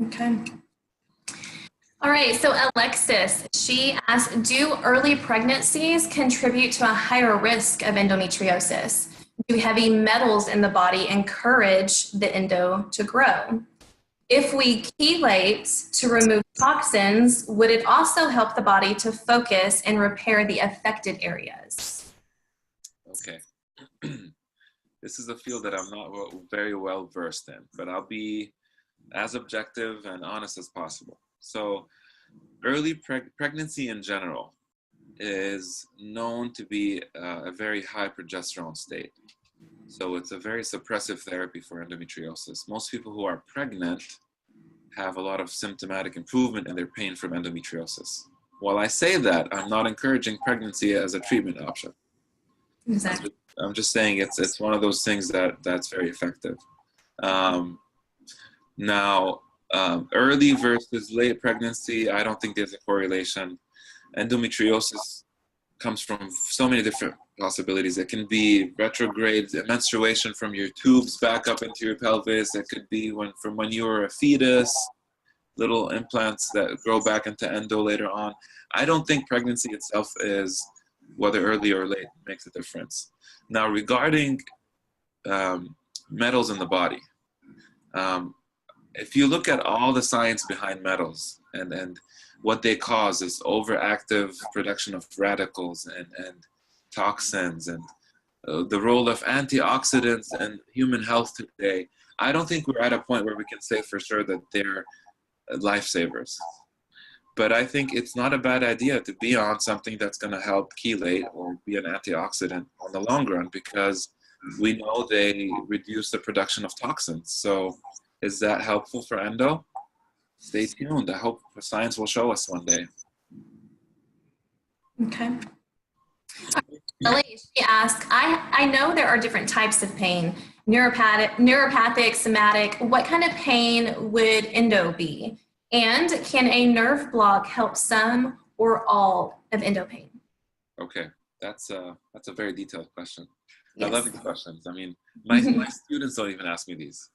A: Okay. All right, so Alexis, she asked, do early pregnancies contribute to a higher risk of endometriosis? Do heavy metals in the body encourage the endo to grow? If we chelate to remove toxins, would it also help the body to focus and repair the affected areas?
B: Okay. This is a field that I'm not very well versed in, but I'll be as objective and honest as possible. So early pregnancy in general is known to be a very high progesterone state. So it's a very suppressive therapy for endometriosis. Most people who are pregnant have a lot of symptomatic improvement in their pain from endometriosis. While I say that, I'm not encouraging pregnancy as a treatment option.
A: Exactly.
B: I'm just saying it's one of those things that's very effective. Now, early versus late pregnancy, I don't think there's a correlation. Endometriosis comes from so many different possibilities. It can be retrograde menstruation from your tubes back up into your pelvis. It could be from when you were a fetus, little implants that grow back into endo later on. I don't think pregnancy itself is, whether early or late, makes a difference. Now, regarding metals in the body, if you look at all the science behind metals and what they cause is overactive production of radicals and toxins and the role of antioxidants in human health today, I don't think we're at a point where we can say for sure that they're lifesavers. But I think it's not a bad idea to be on something that's going to help chelate or be an antioxidant on the long run, because we know they reduce the production of toxins. So is that helpful for endo? Stay tuned. I hope science will show us one day.
A: Okay. Ellie, she asked, I know there are different types of pain, neuropathic, somatic. What kind of pain would endo be? And can a nerve block help some or all of endo pain?
B: Okay, that's a very detailed question.
A: Yes.
B: I love these questions. I mean, my students don't even ask me these.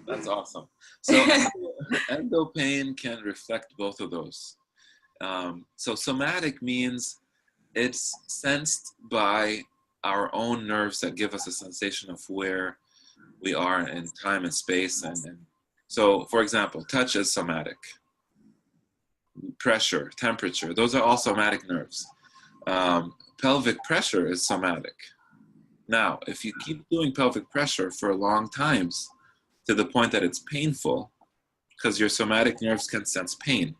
B: That's awesome. So endo pain can reflect both of those. So somatic means it's sensed by our own nerves that give us a sensation of where we are in time and space. And so, for example, touch is somatic. Pressure, temperature, those are all somatic nerves. Pelvic pressure is somatic. Now, if you keep doing pelvic pressure for long times to the point that it's painful, because your somatic nerves can sense pain,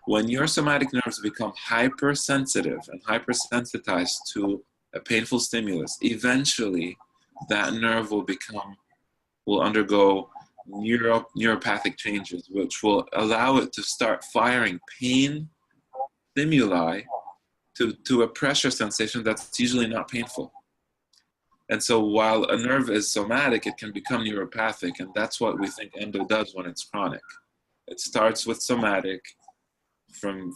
B: when your somatic nerves become hypersensitive and hypersensitized to a painful stimulus, eventually that nerve will undergo neuropathic changes, which will allow it to start firing pain stimuli to a pressure sensation that's usually not painful. And so while a nerve is somatic, it can become neuropathic, and that's what we think endo does when it's chronic. It starts with somatic from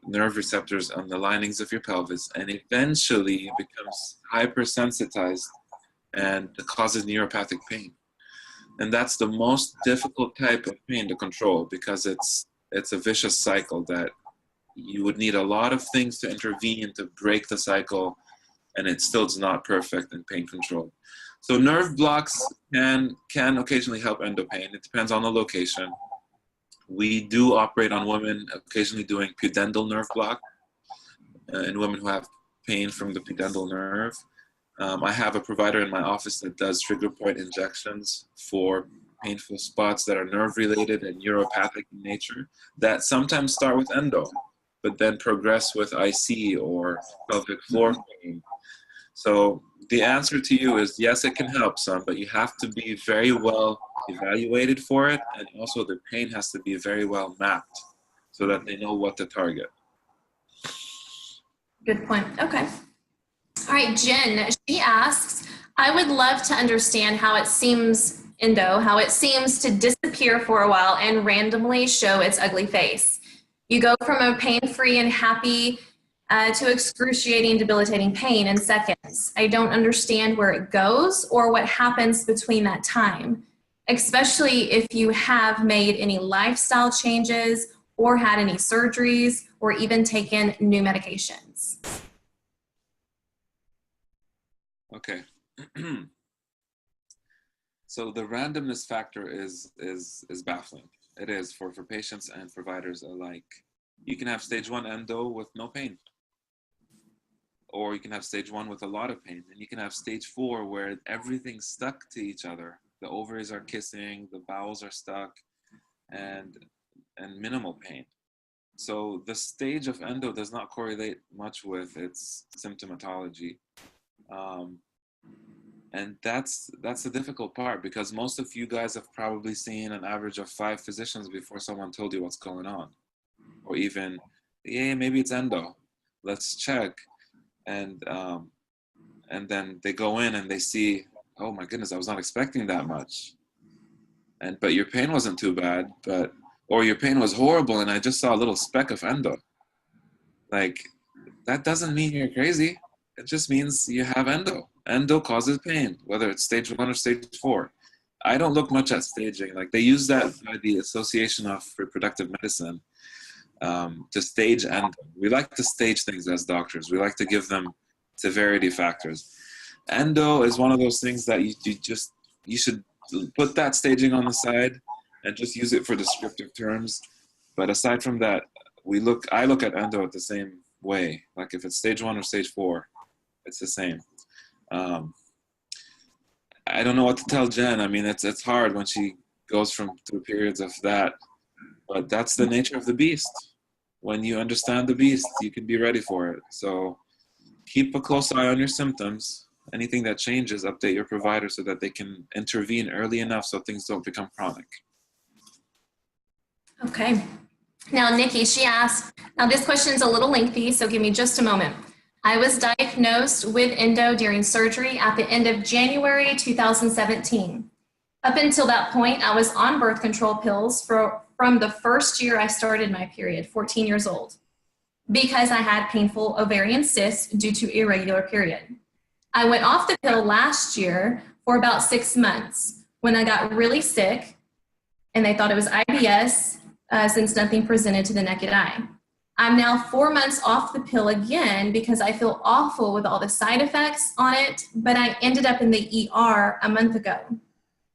B: nerve receptors on the linings of your pelvis, and eventually becomes hypersensitized and causes neuropathic pain. And that's the most difficult type of pain to control, because it's a vicious cycle that you would need a lot of things to intervene to break the cycle, and it still is not perfect in pain control. So nerve blocks can occasionally help endo pain. It depends on the location. We do operate on women occasionally doing pudendal nerve block in women who have pain from the pudendal nerve. I have a provider in my office that does trigger point injections for painful spots that are nerve related and neuropathic in nature that sometimes start with endo, but then progress with IC or pelvic floor pain. So the answer to you is yes, it can help some, but you have to be very well evaluated for it, and also the pain has to be very well mapped so that they know what to target.
A: Good point. Okay. All right, Jen, she asks, I would love to understand how it seems, how it seems to disappear for a while and randomly show its ugly face. You go from a pain-free and happy to excruciating, debilitating pain in seconds. I don't understand where it goes or what happens between that time, especially if you have made any lifestyle changes or had any surgeries or even taken new medications.
B: Okay. So the randomness factor is baffling. It is for patients and providers alike. You can have stage 1 endo with no pain, or you can have stage 1 with a lot of pain, and you can have stage 4 where everything's stuck to each other. The ovaries are kissing, the bowels are stuck, and minimal pain. So the stage of endo does not correlate much with its symptomatology. And that's the difficult part, because most of you guys have probably seen an average of 5 physicians before someone told you what's going on. Or even, yeah, maybe it's endo, let's check. And then they go in and they see, oh my goodness, I was not expecting that much. But your pain wasn't too bad, or your pain was horrible and I just saw a little speck of endo. Like, that doesn't mean you're crazy. It just means you have endo. Endo causes pain, whether it's stage 1 or stage 4. I don't look much at staging. Like, they use that by the Association of Reproductive Medicine to stage endo. We like to stage things as doctors. We like to give them severity factors. Endo is one of those things that you should put that staging on the side and just use it for descriptive terms. But aside from that, I look at endo at the same way. Like, if it's stage 1 or stage 4, it's the same. I don't know what to tell Jen. I mean, it's hard when she goes through periods of that, but that's the nature of the beast. When you understand the beast, you can be ready for it. So keep a close eye on your symptoms. Anything that changes, update your provider so that they can intervene early enough so things don't become chronic.
A: Okay. Now, Nikki, she asked, now this question is a little lengthy, so give me just a moment. I was diagnosed with endo during surgery at the end of January 2017. Up until that point, I was on birth control pills from the first year I started my period, 14 years old, because I had painful ovarian cysts due to irregular period. I went off the pill last year for about 6 months when I got really sick, and they thought it was IBS since nothing presented to the naked eye. I'm now 4 months off the pill again because I feel awful with all the side effects on it, but I ended up in the ER a month ago.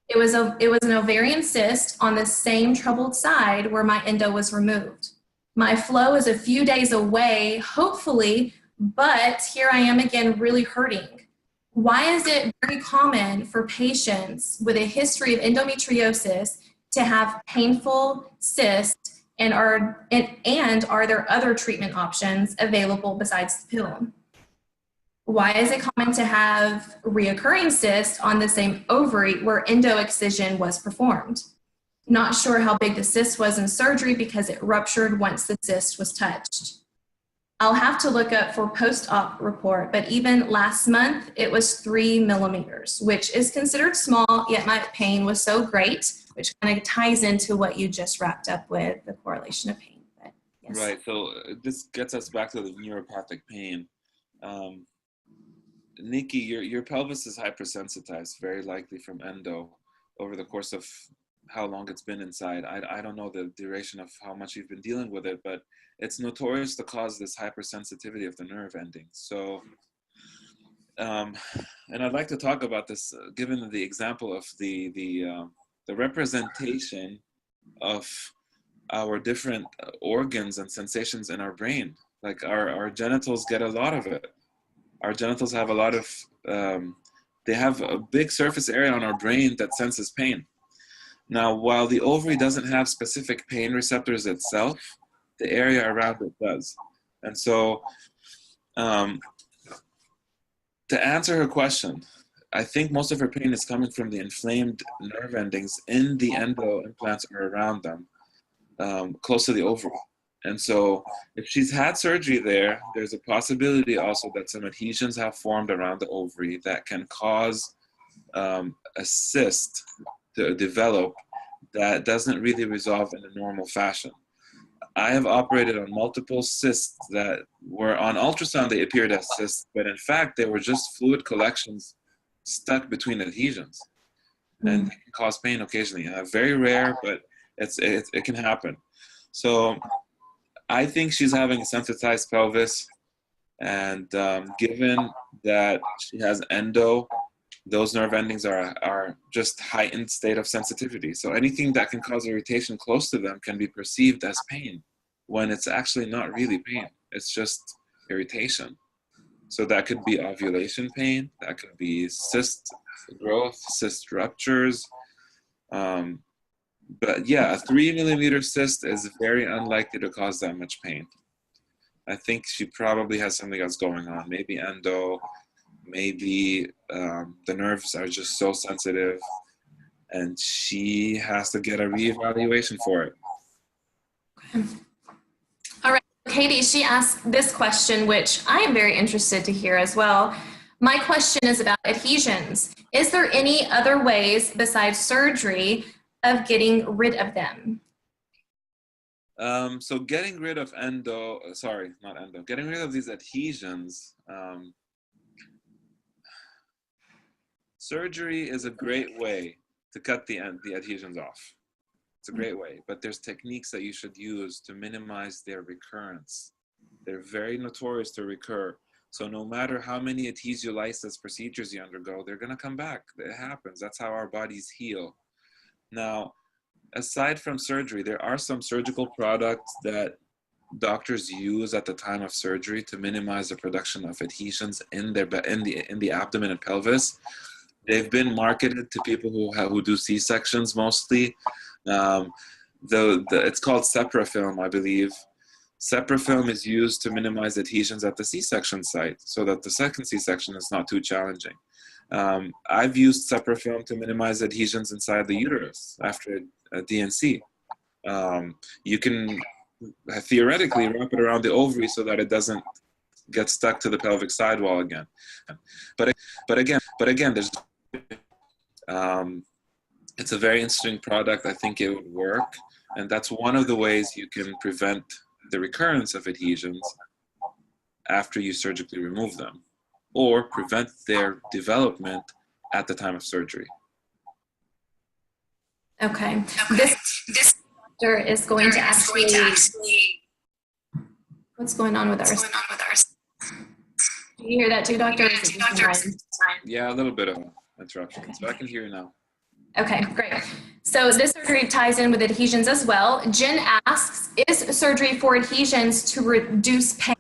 A: It was an ovarian cyst on the same troubled side where my endo was removed. My flow is a few days away, hopefully, but here I am again really hurting. Why is it very common for patients with a history of endometriosis to have painful cysts, and are there other treatment options available besides the pill? Why is it common to have reoccurring cysts on the same ovary where endo excision was performed? Not sure how big the cyst was in surgery because it ruptured once the cyst was touched. I'll have to look up for post-op report, but even last month it was 3 millimeters, which is considered small, yet my pain was so great, which kind of ties into what you just wrapped up with, the correlation of pain. But yes.
B: Right, so this gets us back to the neuropathic pain. Nikki, your pelvis is hypersensitized, very likely from endo over the course of how long it's been inside. I don't know the duration of how much you've been dealing with it, but it's notorious to cause this hypersensitivity of the nerve endings. So, and I'd like to talk about this, given the example of the representation of our different organs and sensations in our brain. Like our genitals get a lot of it. Our genitals have a lot of, they have a big surface area on our brain that senses pain. Now, while the ovary doesn't have specific pain receptors itself, the area around it does. And so To answer her question, I think most of her pain is coming from the inflamed nerve endings in the endo implants or around them, close to the ovary. And so if she's had surgery there, there's a possibility also that some adhesions have formed around the ovary that can cause a cyst to develop that doesn't really resolve in a normal fashion. I have operated on multiple cysts that were on ultrasound, they appeared as cysts, but in fact, they were just fluid collections stuck between adhesions. And it can cause pain occasionally. Very rare, but it can happen. So I think she's having a sensitized pelvis. And given that she has endo, those nerve endings are just heightened state of sensitivity. So anything that can cause irritation close to them can be perceived as pain when it's actually not really pain. It's just irritation. So that could be ovulation pain, that could be cyst growth, cyst ruptures. But yeah, a 3-millimeter cyst is very unlikely to cause that much pain. I think she probably has something else going on, maybe endo, maybe the nerves are just so sensitive and she has to get a reevaluation for it.
A: All right, Katie, she asked this question, which I am very interested to hear as well. My question is about adhesions. Is there any other ways besides surgery of getting rid of them?
B: So getting rid of getting rid of these adhesions, surgery is a great way to cut the adhesions off. It's a great way, but there's techniques that you should use to minimize their recurrence. They're very notorious to recur. So no matter how many adhesiolysis procedures you undergo, they're gonna come back. It happens. That's how our bodies heal. Now, aside from surgery, there are some surgical products that doctors use at the time of surgery to minimize the production of adhesions in the abdomen and pelvis. They've been marketed to people who do C-sections mostly. It's called Ceprafilm, I believe. Ceprafilm is used to minimize adhesions at the C-section site so that the second C-section is not too challenging. I've used Ceprafilm to minimize adhesions inside the uterus after a DNC. You can theoretically wrap it around the ovary so that it doesn't get stuck to the pelvic sidewall again. But again, there's it's a very interesting product. I think it would work, and that's one of the ways you can prevent the recurrence of adhesions after you surgically remove them, or prevent their development at the time of surgery.
A: Okay. This doctor is going to actually. What's going on with ours? Do you hear that too, doctor?
B: Yeah, a little bit of interruption. Okay. So I can hear you now.
A: Okay, great. So this surgery ties in with adhesions as well. Jen asks, is surgery for adhesions to reduce pain?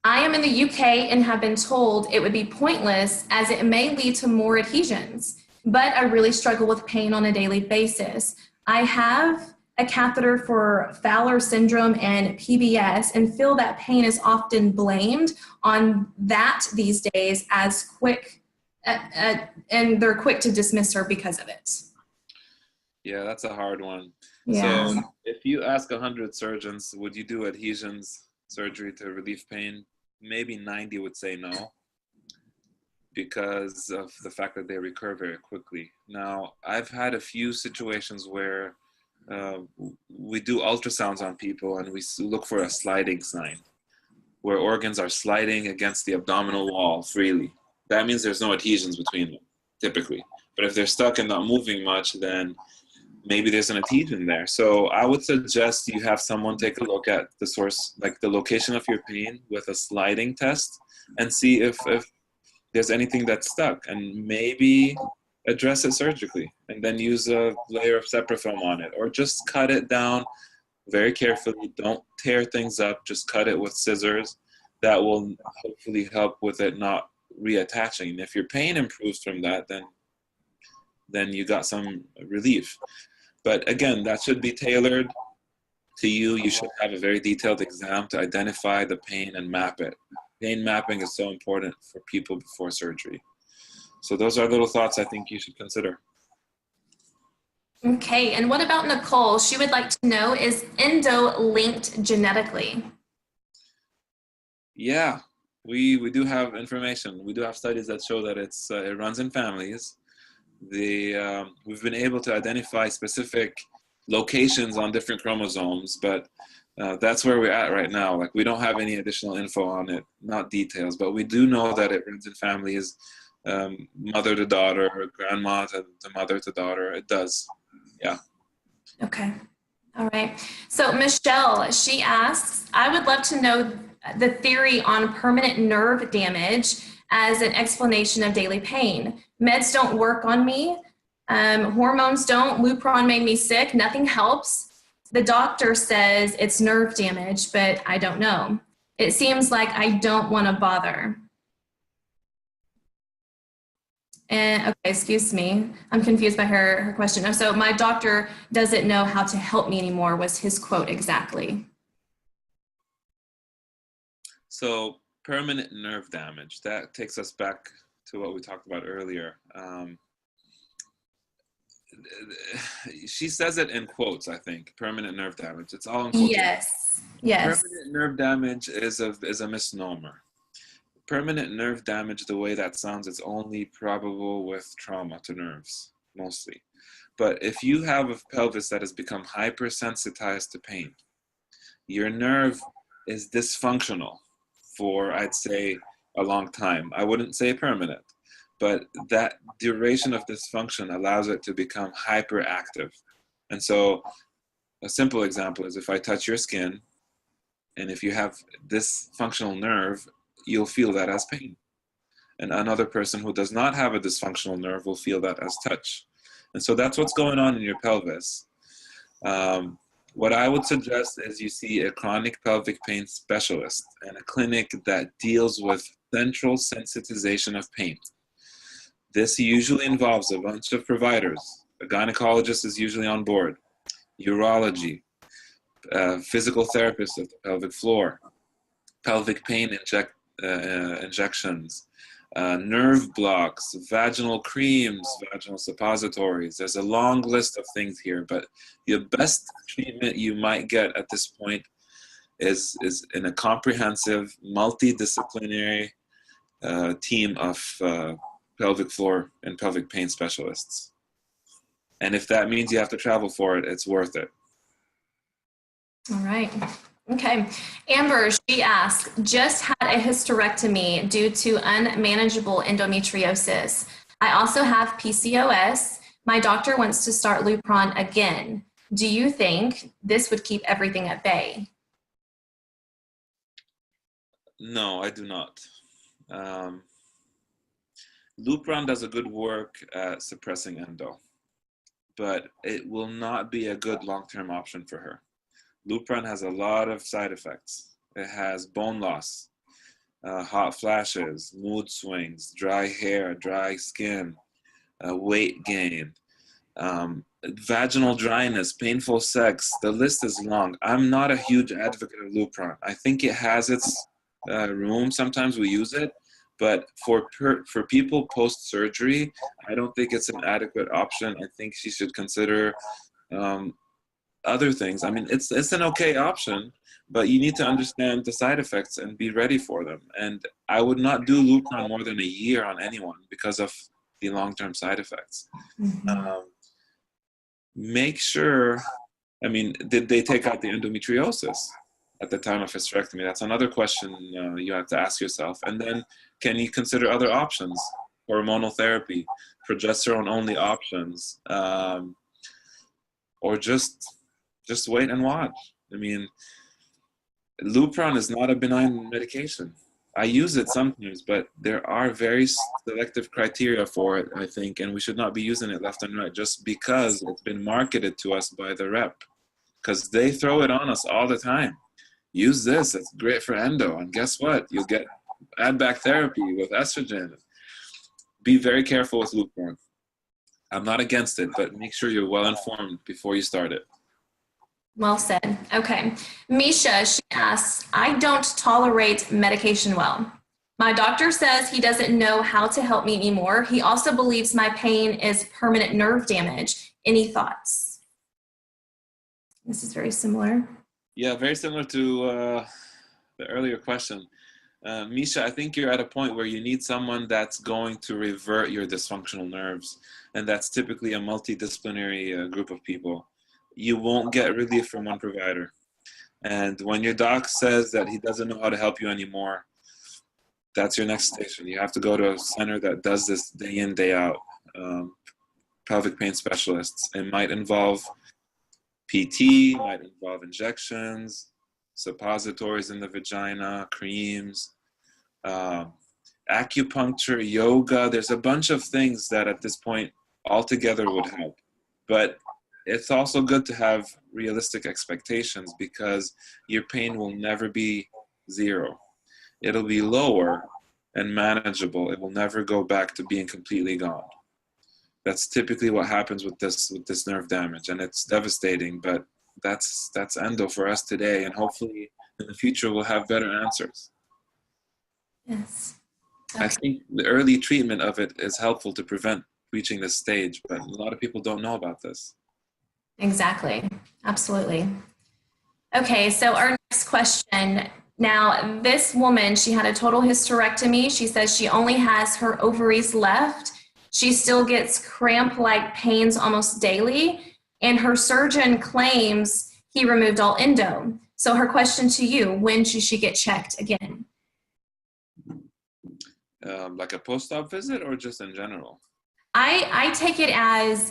A: I am in the UK and have been told it would be pointless as it may lead to more adhesions, but I really struggle with pain on a daily basis. I have a catheter for Fowler syndrome and PBS and feel that pain is often blamed on that these days as quick, and they're quick to dismiss her because of it.
B: Yeah, that's a hard one.
A: Yeah.
B: So if you ask 100 surgeons, would you do adhesions surgery to relieve pain? Maybe 90 would say no, because of the fact that they recur very quickly. Now, I've had a few situations where we do ultrasounds on people and we look for a sliding sign, where organs are sliding against the abdominal wall freely. That means there's no adhesions between them, typically. But if they're stuck and not moving much, then maybe there's an adhesion there. So I would suggest you have someone take a look at the source, like the location of your pain with a sliding test, and see if there's anything that's stuck, and maybe address it surgically and then use a layer of Ceprafilm on it, or just cut it down very carefully. Don't tear things up, just cut it with scissors. That will hopefully help with it not reattaching. And if your pain improves from that, then you got some relief. But again, that should be tailored to you. You should have a very detailed exam to identify the pain and map it, pain mapping is so important for people before surgery. So those are little thoughts I think you should consider.
A: Okay, and what about Nicole? She would like to know, is endo linked genetically?
B: Yeah, we do have information. We do have studies that show that it runs in families. We've been able to identify specific locations on different chromosomes, but that's where we're at right now. Like, we don't have any additional info on it, not details, but we do know that it runs in families, mother to daughter, or grandma to mother to daughter. It does, yeah.
A: Okay, all right. So Michelle, she asks, I would love to know the theory on permanent nerve damage as an explanation of daily pain. Meds don't work on me. Hormones don't. Lupron made me sick. Nothing helps. The doctor says it's nerve damage, but I don't know. It seems like I don't want to bother. And okay, excuse me. I'm confused by her question. So my doctor doesn't know how to help me anymore was his quote exactly.
B: So permanent nerve damage, that takes us back to what we talked about earlier. She says it in quotes, I think, permanent nerve damage. It's all in quotes.
A: Yes, yes.
B: Permanent nerve damage is a misnomer. Permanent nerve damage, the way that sounds, it's only probable with trauma to nerves, mostly. But if you have a pelvis that has become hypersensitized to pain, your nerve is dysfunctional for, I'd say, a long time. I wouldn't say permanent, but that duration of dysfunction allows it to become hyperactive. And so a simple example is if I touch your skin, and if you have this functional nerve, you'll feel that as pain. And another person who does not have a dysfunctional nerve will feel that as touch. And so that's what's going on in your pelvis. What I would suggest is you see a chronic pelvic pain specialist and a clinic that deals with central sensitization of pain. This usually involves a bunch of providers. A gynecologist is usually on board, urology, physical therapist at the pelvic floor, pelvic pain injections, nerve blocks, vaginal creams, vaginal suppositories. There's a long list of things here, but the best treatment you might get at this point is in a comprehensive, multidisciplinary team of pelvic floor and pelvic pain specialists. And if that means you have to travel for it, it's worth it.
A: All right. Okay. Amber, she asks, just had a hysterectomy due to unmanageable endometriosis. I also have PCOS. My doctor wants to start Lupron again. Do you think this would keep everything at bay?
B: No, I do not. Lupron does a good work at suppressing endo, but it will not be a good long-term option for her. Lupron has a lot of side effects. It has bone loss, hot flashes, mood swings, dry hair, dry skin, weight gain, vaginal dryness, painful sex. The list is long. I'm not a huge advocate of Lupron. I think it has its room. Sometimes we use it, but for people post-surgery, I don't think it's an adequate option. I think she should consider other things. I mean, it's an okay option, but you need to understand the side effects and be ready for them. And I would not do Lupron more than a year on anyone because of the long-term side effects. Mm-hmm. Make sure, I mean, did they take out the endometriosis at the time of hysterectomy? That's another question you have to ask yourself. And then, can you consider other options? Hormonal therapy, progesterone-only options, or just wait and watch. I mean, Lupron is not a benign medication. I use it sometimes, but there are very selective criteria for it, I think, and we should not be using it left and right just because it's been marketed to us by the rep, because they throw it on us all the time. Use this, it's great for endo, and guess what? You'll get add-back therapy with estrogen. Be very careful with Lupron. I'm not against it, but make sure you're well informed before you start it.
A: Well said. Okay. Misha, she asks, I don't tolerate medication well. My doctor says he doesn't know how to help me anymore. He also believes my pain is permanent nerve damage. Any thoughts? This is very similar.
B: Yeah, very similar to the earlier question. Misha, I think you're at a point where you need someone that's going to revert your dysfunctional nerves, and that's typically a multidisciplinary group of people. You won't get relief from one provider. And when your doc says that he doesn't know how to help you anymore, that's your next station. You have to go to a center that does this day in, day out. Pelvic pain specialists. It might involve PT, might involve injections, suppositories in the vagina, creams, acupuncture, yoga. There's a bunch of things that at this point altogether would help. But it's also good to have realistic expectations because your pain will never be zero. It'll be lower and manageable. It will never go back to being completely gone. That's typically what happens with this nerve damage, and it's devastating, but that's endo for us today, and hopefully in the future we'll have better answers.
A: Yes. Okay.
B: I think the early treatment of it is helpful to prevent reaching this stage, but a lot of people don't know about this.
A: Exactly. Absolutely. Okay, so our next question. Now, this woman, she had a total hysterectomy. She says she only has her ovaries left. She still gets cramp-like pains almost daily, and her surgeon claims he removed all endo. So her question to you, when should she get checked again?
B: Like a post-op visit or just in general?
A: I take it as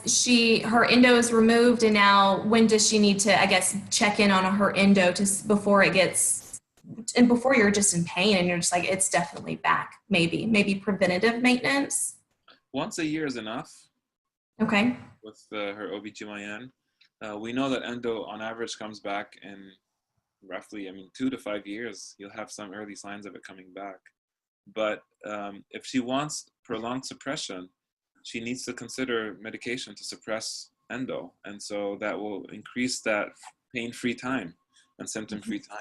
A: her endo is removed, and now when does she need to, I guess, check in on her endo before it gets, and before you're just in pain and you're just like, it's definitely back, maybe preventative maintenance?
B: Once a year is enough.
A: Okay.
B: With her OBGYN. We know that endo on average comes back in roughly, 2 to 5 years. You'll have some early signs of it coming back. But if she wants prolonged suppression, she needs to consider medication to suppress endo. And so that will increase that pain-free time and symptom-free time.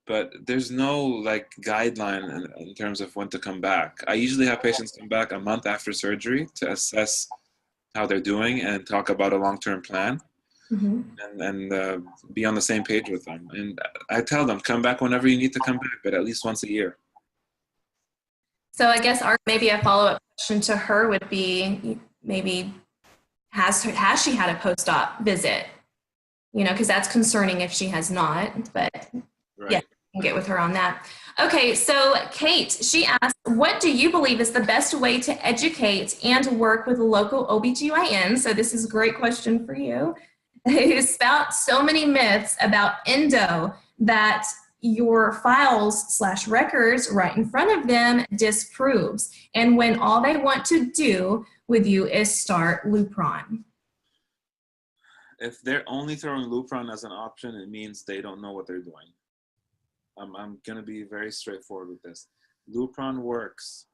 B: But there's no like guideline in terms of when to come back. I usually have patients come back a month after surgery to assess how they're doing and talk about a long-term plan. And be on the same page with them. And I tell them, come back whenever you need to come back, but at least once a year.
A: So I guess maybe a follow-up question to her would be, maybe has she had a post-op visit? Because that's concerning if she has not, but right. Yeah, you can get with her on that. Okay, so Kate, she asked, what do you believe is the best way to educate and work with local OBGYN? So this is a great question for you. Who spout so many myths about endo that your files/records right in front of them disproves, and when all they want to do with you is start Lupron.
B: If they're only throwing Lupron as an option, it means they don't know what they're doing. I'm going to be very straightforward with this. Lupron works,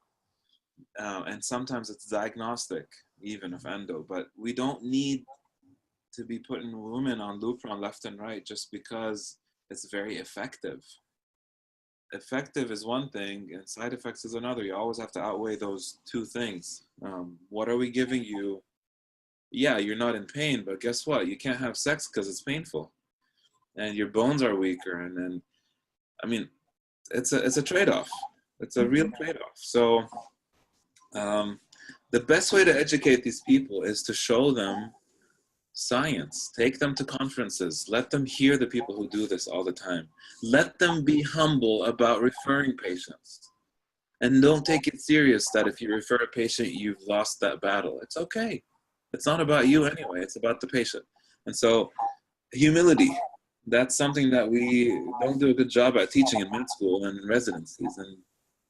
B: and sometimes it's diagnostic even of endo, but we don't need to be putting women on Lupron left and right just because it's very effective. Effective is one thing and side effects is another. You always have to outweigh those two things. What are we giving you? Yeah, you're not in pain, but guess what? You can't have sex because it's painful and your bones are weaker. And then, it's a trade-off. It's a real trade-off. So the best way to educate these people is to show them science. Take them to conferences. Let them hear the people who do this all the time. Let them be humble about referring patients. And don't take it serious that if you refer a patient, you've lost that battle. It's okay. It's not about you anyway. It's about the patient. And so humility, that's something that we don't do a good job at teaching in med school and in residencies. And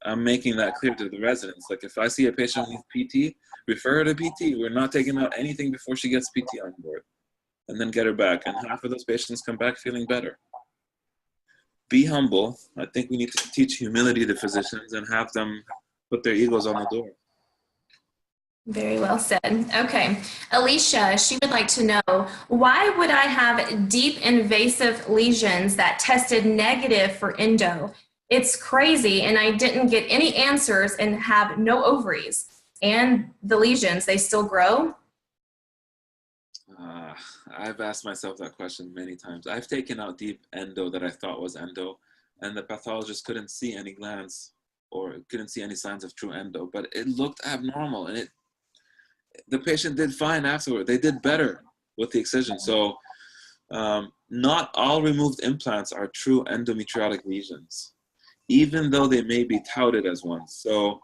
B: I'm making that clear to the residents. Like if I see a patient who needs PT, refer her to PT. We're not taking out anything before she gets PT on board. And then get her back. And half of those patients come back feeling better. Be humble. I think we need to teach humility to physicians and have them put their egos on the door.
A: Very well said. Okay. Alicia, she would like to know, why would I have deep invasive lesions that tested negative for endo? It's crazy, and I didn't get any answers and have no ovaries. And the lesions, they still grow?
B: Uh, I've asked myself that question many times. I've taken out deep endo that I thought was endo, and the pathologist couldn't see any glands or couldn't see any signs of true endo, but it looked abnormal, and the patient did fine afterward. They did better with the excision. So not all removed implants are true endometriotic lesions, even though they may be touted as ones. So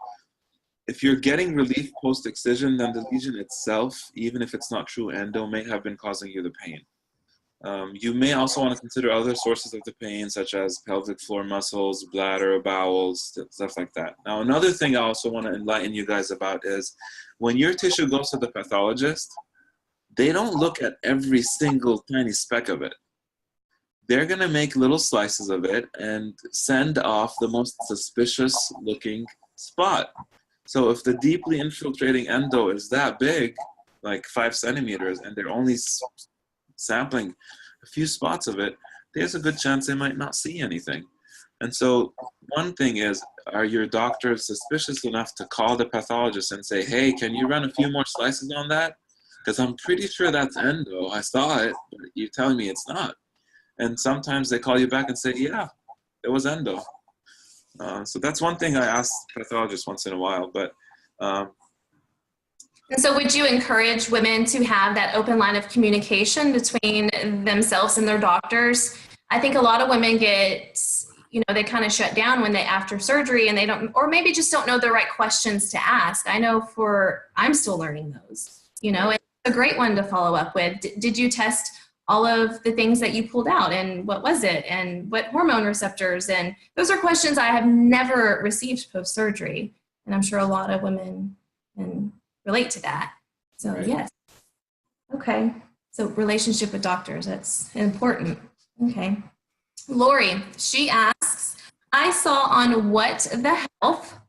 B: if you're getting relief post-excision, then the lesion itself, even if it's not true endo, may have been causing you the pain. You may also want to consider other sources of the pain, such as pelvic floor muscles, bladder, bowels, stuff like that. Now, another thing I also want to enlighten you guys about is when your tissue goes to the pathologist, they don't look at every single tiny speck of it. They're going to make little slices of it and send off the most suspicious looking spot. So if the deeply infiltrating endo is that big, like 5 centimeters, and they're only sampling a few spots of it, there's a good chance they might not see anything. And so one thing is, are your doctors suspicious enough to call the pathologist and say, hey, can you run a few more slices on that? Because I'm pretty sure that's endo. I saw it, but you're telling me it's not. And sometimes they call you back and say, yeah, it was endo. So that's one thing I ask pathologists once in a while. But
A: and so would you encourage women to have that open line of communication between themselves and their doctors? I think a lot of women get, they kind of shut down when they after surgery, and they don't, or maybe just don't know the right questions to ask. I know I'm still learning those, it's a great one to follow up with. Did you test all of the things that you pulled out, and what was it, and what hormone receptors? And those are questions I have never received post-surgery. And I'm sure a lot of women can relate to that. So right. Yes. Okay. So relationship with doctors, that's important. Okay. Lori, she asks, I saw on What the Health,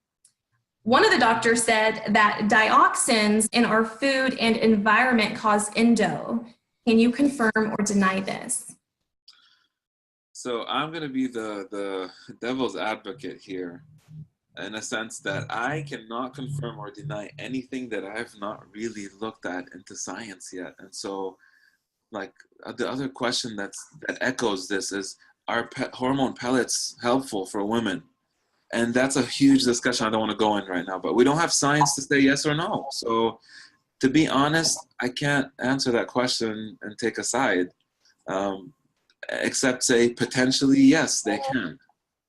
A: one of the doctors said that dioxins in our food and environment cause endo. Can you confirm or deny this?
B: So I'm going to be the devil's advocate here, in a sense that I cannot confirm or deny anything that I've not really looked at into science yet. And so, like, the other question that echoes this is, are hormone pellets helpful for women? And that's a huge discussion I don't want to go in right now, but we don't have science to say yes or no. So to be honest, I can't answer that question and take a side, except say potentially yes, they can.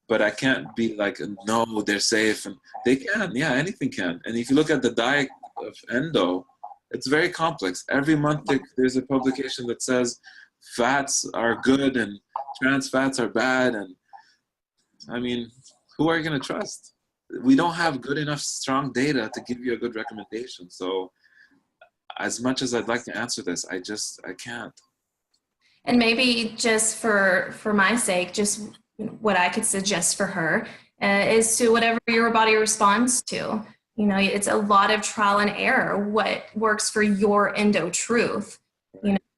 B: But I can't be like, no, they're safe. And they can, yeah, anything can. And if you look at the diet of endo, it's very complex. Every month there's a publication that says fats are good and trans fats are bad. And I mean, who are you going to trust? We don't have good enough strong data to give you a good recommendation. So as much as I'd like to answer this, I can't.
A: And maybe just for my sake, just what I could suggest for her is to whatever your body responds to. It's a lot of trial and error. What works for your endo truth?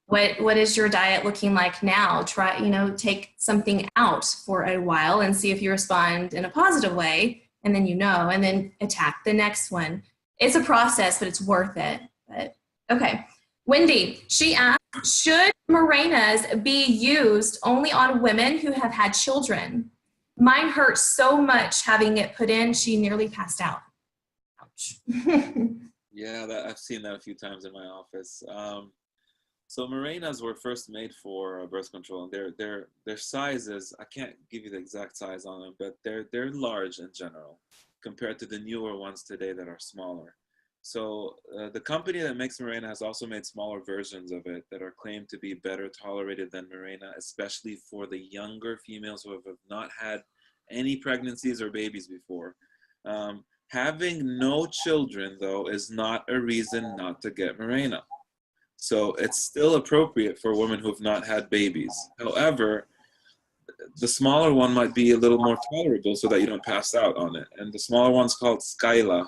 A: What is your diet looking like now? Try, take something out for a while and see if you respond in a positive way, and then and then attack the next one. It's a process, but it's worth it. But okay. Wendy, she asked, should Mirenas be used only on women who have had children? Mine hurt so much having it put in, she nearly passed out. Ouch.
B: Yeah, I've seen that a few times in my office. So Mirenas were first made for birth control, and their sizes, I can't give you the exact size on them, but they're large in general compared to the newer ones today that are smaller. So the company that makes Mirena has also made smaller versions of it that are claimed to be better tolerated than Mirena, especially for the younger females who have not had any pregnancies or babies before. Having no children, though, is not a reason not to get Mirena. So it's still appropriate for women who have not had babies. However, the smaller one might be a little more tolerable so that you don't pass out on it. And the smaller one's called Skyla.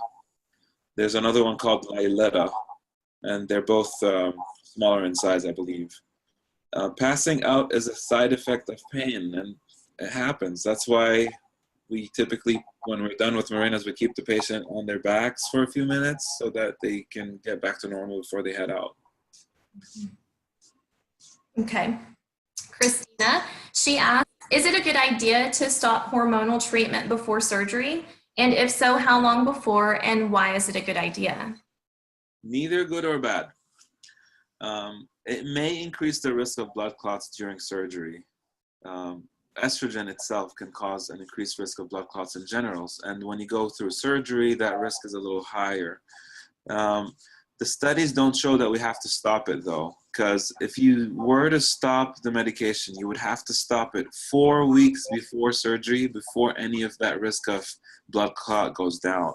B: There's another one called Liletta, and they're both smaller in size, I believe. Passing out is a side effect of pain, and it happens. That's why we typically, when we're done with Mirenas, we keep the patient on their backs for a few minutes so that they can get back to normal before they head out.
A: Okay. Christina, she asked, is it a good idea to stop hormonal treatment before surgery? And if so, how long before, and why is it a good idea?
B: Neither good or bad. It may increase the risk of blood clots during surgery. Estrogen itself can cause an increased risk of blood clots in general. And when you go through surgery, that risk is a little higher. The studies don't show that we have to stop it though, because if you were to stop the medication, you would have to stop it 4 weeks before surgery, before any of that risk of blood clot goes down.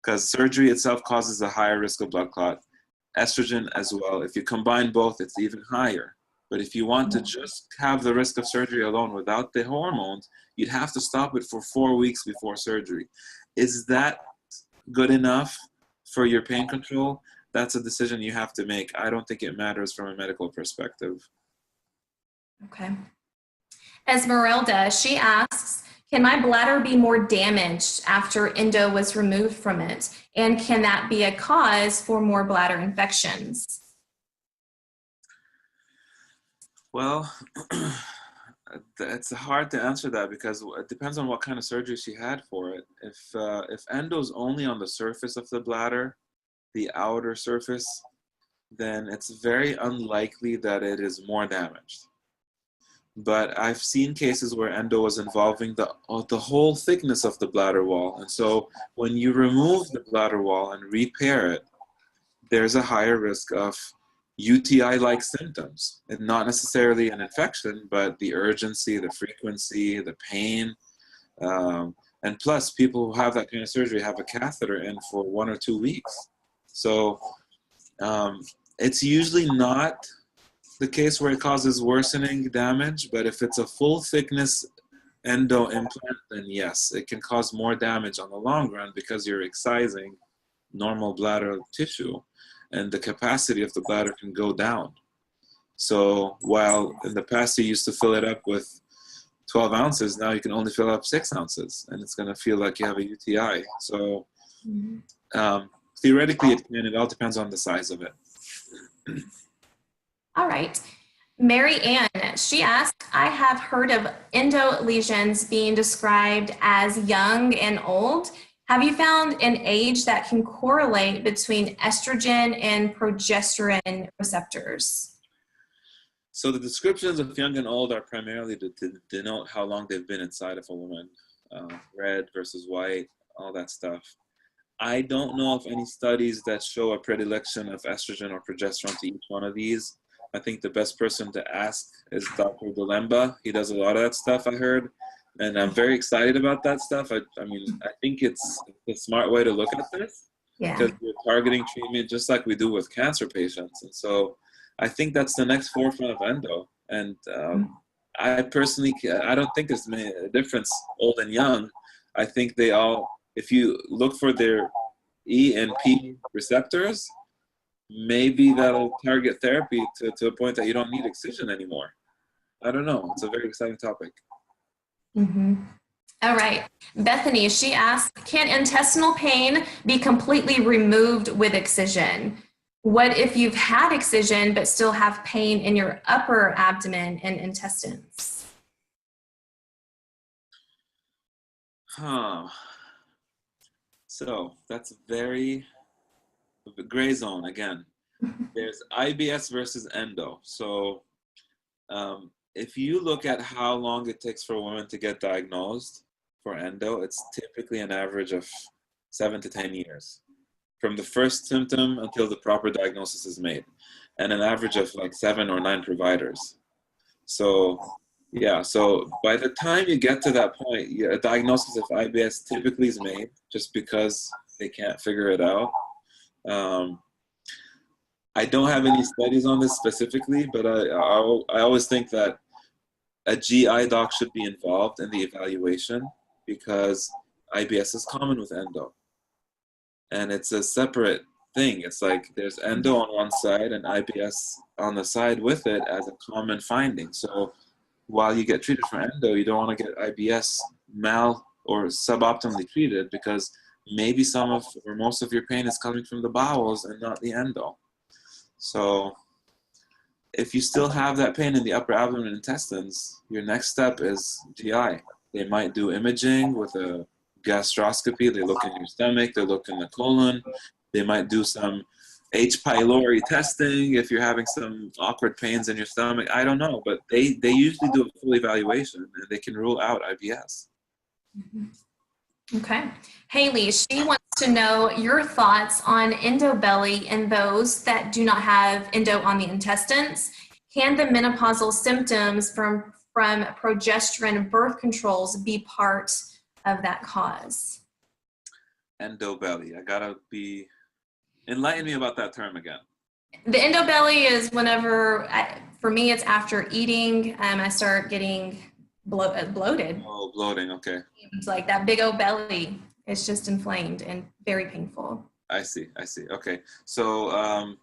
B: Because surgery itself causes a higher risk of blood clot. Estrogen as well. If you combine both, it's even higher. But if you want to just have the risk of surgery alone without the hormones, you'd have to stop it for 4 weeks before surgery. Is that good enough for your pain control? That's a decision you have to make. I don't think it matters from a medical perspective.
A: Okay. Esmeralda, she asks, can my bladder be more damaged after endo was removed from it? And can that be a cause for more bladder infections?
B: Well, it's hard to answer that because it depends on what kind of surgery she had for it. If endo's only on the surface of the bladder, the outer surface, then it's very unlikely that it is more damaged. But I've seen cases where endo was involving the whole thickness of the bladder wall. And so when you remove the bladder wall and repair it, there's a higher risk of UTI-like symptoms, and not necessarily an infection, but the urgency, the frequency, the pain. And plus, people who have that kind of surgery have a catheter in for 1 or 2 weeks. So it's usually not the case where it causes worsening damage, but if it's a full thickness endo implant, then yes, it can cause more damage on the long run because you're excising normal bladder tissue, and the capacity of the bladder can go down. So while in the past you used to fill it up with 12 ounces, now you can only fill up 6 ounces, and it's going to feel like you have a UTI. So theoretically it can. It all depends on the size of it.
A: All right. Mary Ann, she asked, I have heard of endo lesions being described as young and old. Have you found an age that can correlate between estrogen and progesterone receptors?
B: So the descriptions of young and old are primarily to denote how long they've been inside of a woman. Red versus white, all that stuff. I don't know of any studies that show a predilection of estrogen or progesterone to each one of these. I think the best person to ask is Dr. Delemba. He does a lot of that stuff, I heard. And I'm very excited about that stuff. I mean, I think it's a smart way to look at this.
A: Yeah.
B: Because we're targeting treatment just like we do with cancer patients. And so I think that's the next forefront of endo. And I personally, I don't think there's a difference old and young. I think they all, if you look for their E and P receptors, maybe that'll target therapy to a point that you don't need excision anymore. I don't know. It's a very exciting topic.
A: All right. Bethany, she asked, can intestinal pain be completely removed with excision? What if you've had excision but still have pain in your upper abdomen and intestines?
B: So that's very gray zone again. There's IBS versus endo. So if you look at how long it takes for a woman to get diagnosed for endo, it's typically an average of 7 to 10 years from the first symptom until the proper diagnosis is made, and an average of like 7 or 9 providers. So yeah, so by the time you get to that point, a diagnosis of IBS typically is made just because they can't figure it out. I don't have any studies on this specifically, but I always think that a GI doc should be involved in the evaluation because IBS is common with endo. and it's a separate thing. It's like there's endo on one side and IBS on the side with it as a common finding. So while you get treated for endo, you don't want to get IBS or suboptimally treated, because maybe some of or most of your pain is coming from the bowels and not the endo. So if you still have that pain in the upper abdomen and intestines, your next step is GI. They might do imaging with a gastroscopy. They look in your stomach, they look in the colon. They might do some H. pylori testing if you're having some awkward pains in your stomach. I don't know, but they usually do a full evaluation and they can rule out IBS.
A: Okay. Haley, she wants to know your thoughts on endobelly in those that do not have endo on the intestines. Can the menopausal symptoms from progesterone birth controls be part of that cause?
B: Endobelly. I gotta enlighten me about that term again.
A: The endobelly is whenever, for me, it's after eating, I start getting bloated.
B: Oh, bloating, okay.
A: It's like that big old belly. It's just inflamed and very painful.
B: I see. Okay. So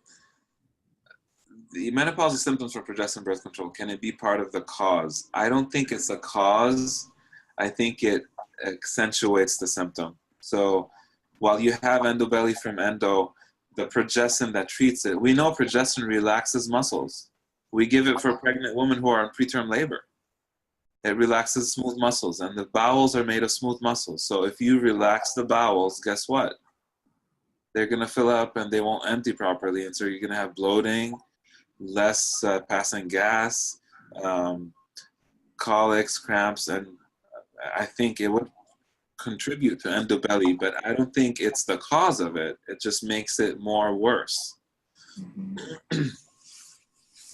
B: the menopausal symptoms for progesterone birth control, can it be part of the cause? I don't think it's a cause. I think it accentuates the symptom. So while you have endobelly from endo, the progestin that treats it, we know progestin relaxes muscles. We give it for pregnant women who are in preterm labor. It relaxes smooth muscles, and the bowels are made of smooth muscles. So if you relax the bowels, guess what? They're going to fill up and they won't empty properly. And so you're going to have bloating, less passing gas, colics, cramps, and I think it would contribute to endobelly, but I don't think it's the cause of it. It just makes it more worse.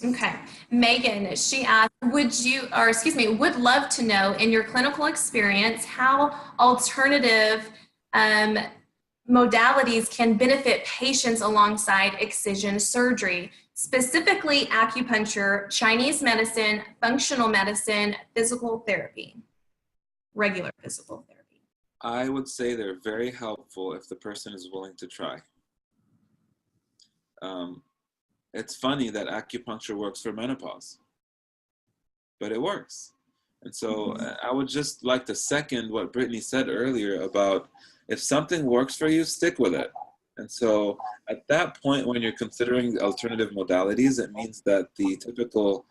A: Okay. Megan, she asked, would love to know in your clinical experience how alternative modalities can benefit patients alongside excision surgery, specifically acupuncture, Chinese medicine, functional medicine, physical therapy, regular physical therapy.
B: I would say they're very helpful if the person is willing to try. It's funny that acupuncture works for menopause, but it works. And so I would just like to second what Brittany said earlier about if something works for you, stick with it. And so at that point, when you're considering alternative modalities, it means that the typical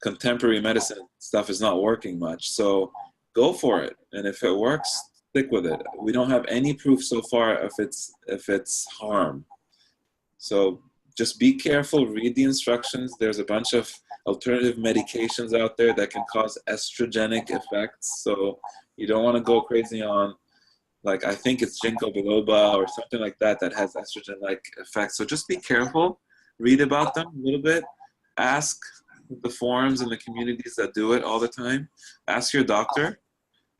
B: contemporary medicine stuff is not working much. So go for it. And if it works, stick with it. We don't have any proof so far if it's harm. So just be careful, read the instructions. There's a bunch of alternative medications out there that can cause estrogenic effects. So you don't want to go crazy on, like, I think it's ginkgo biloba or something like that that has estrogen-like effects. So just be careful, read about them a little bit, ask the forums and the communities that do it all the time, ask your doctor,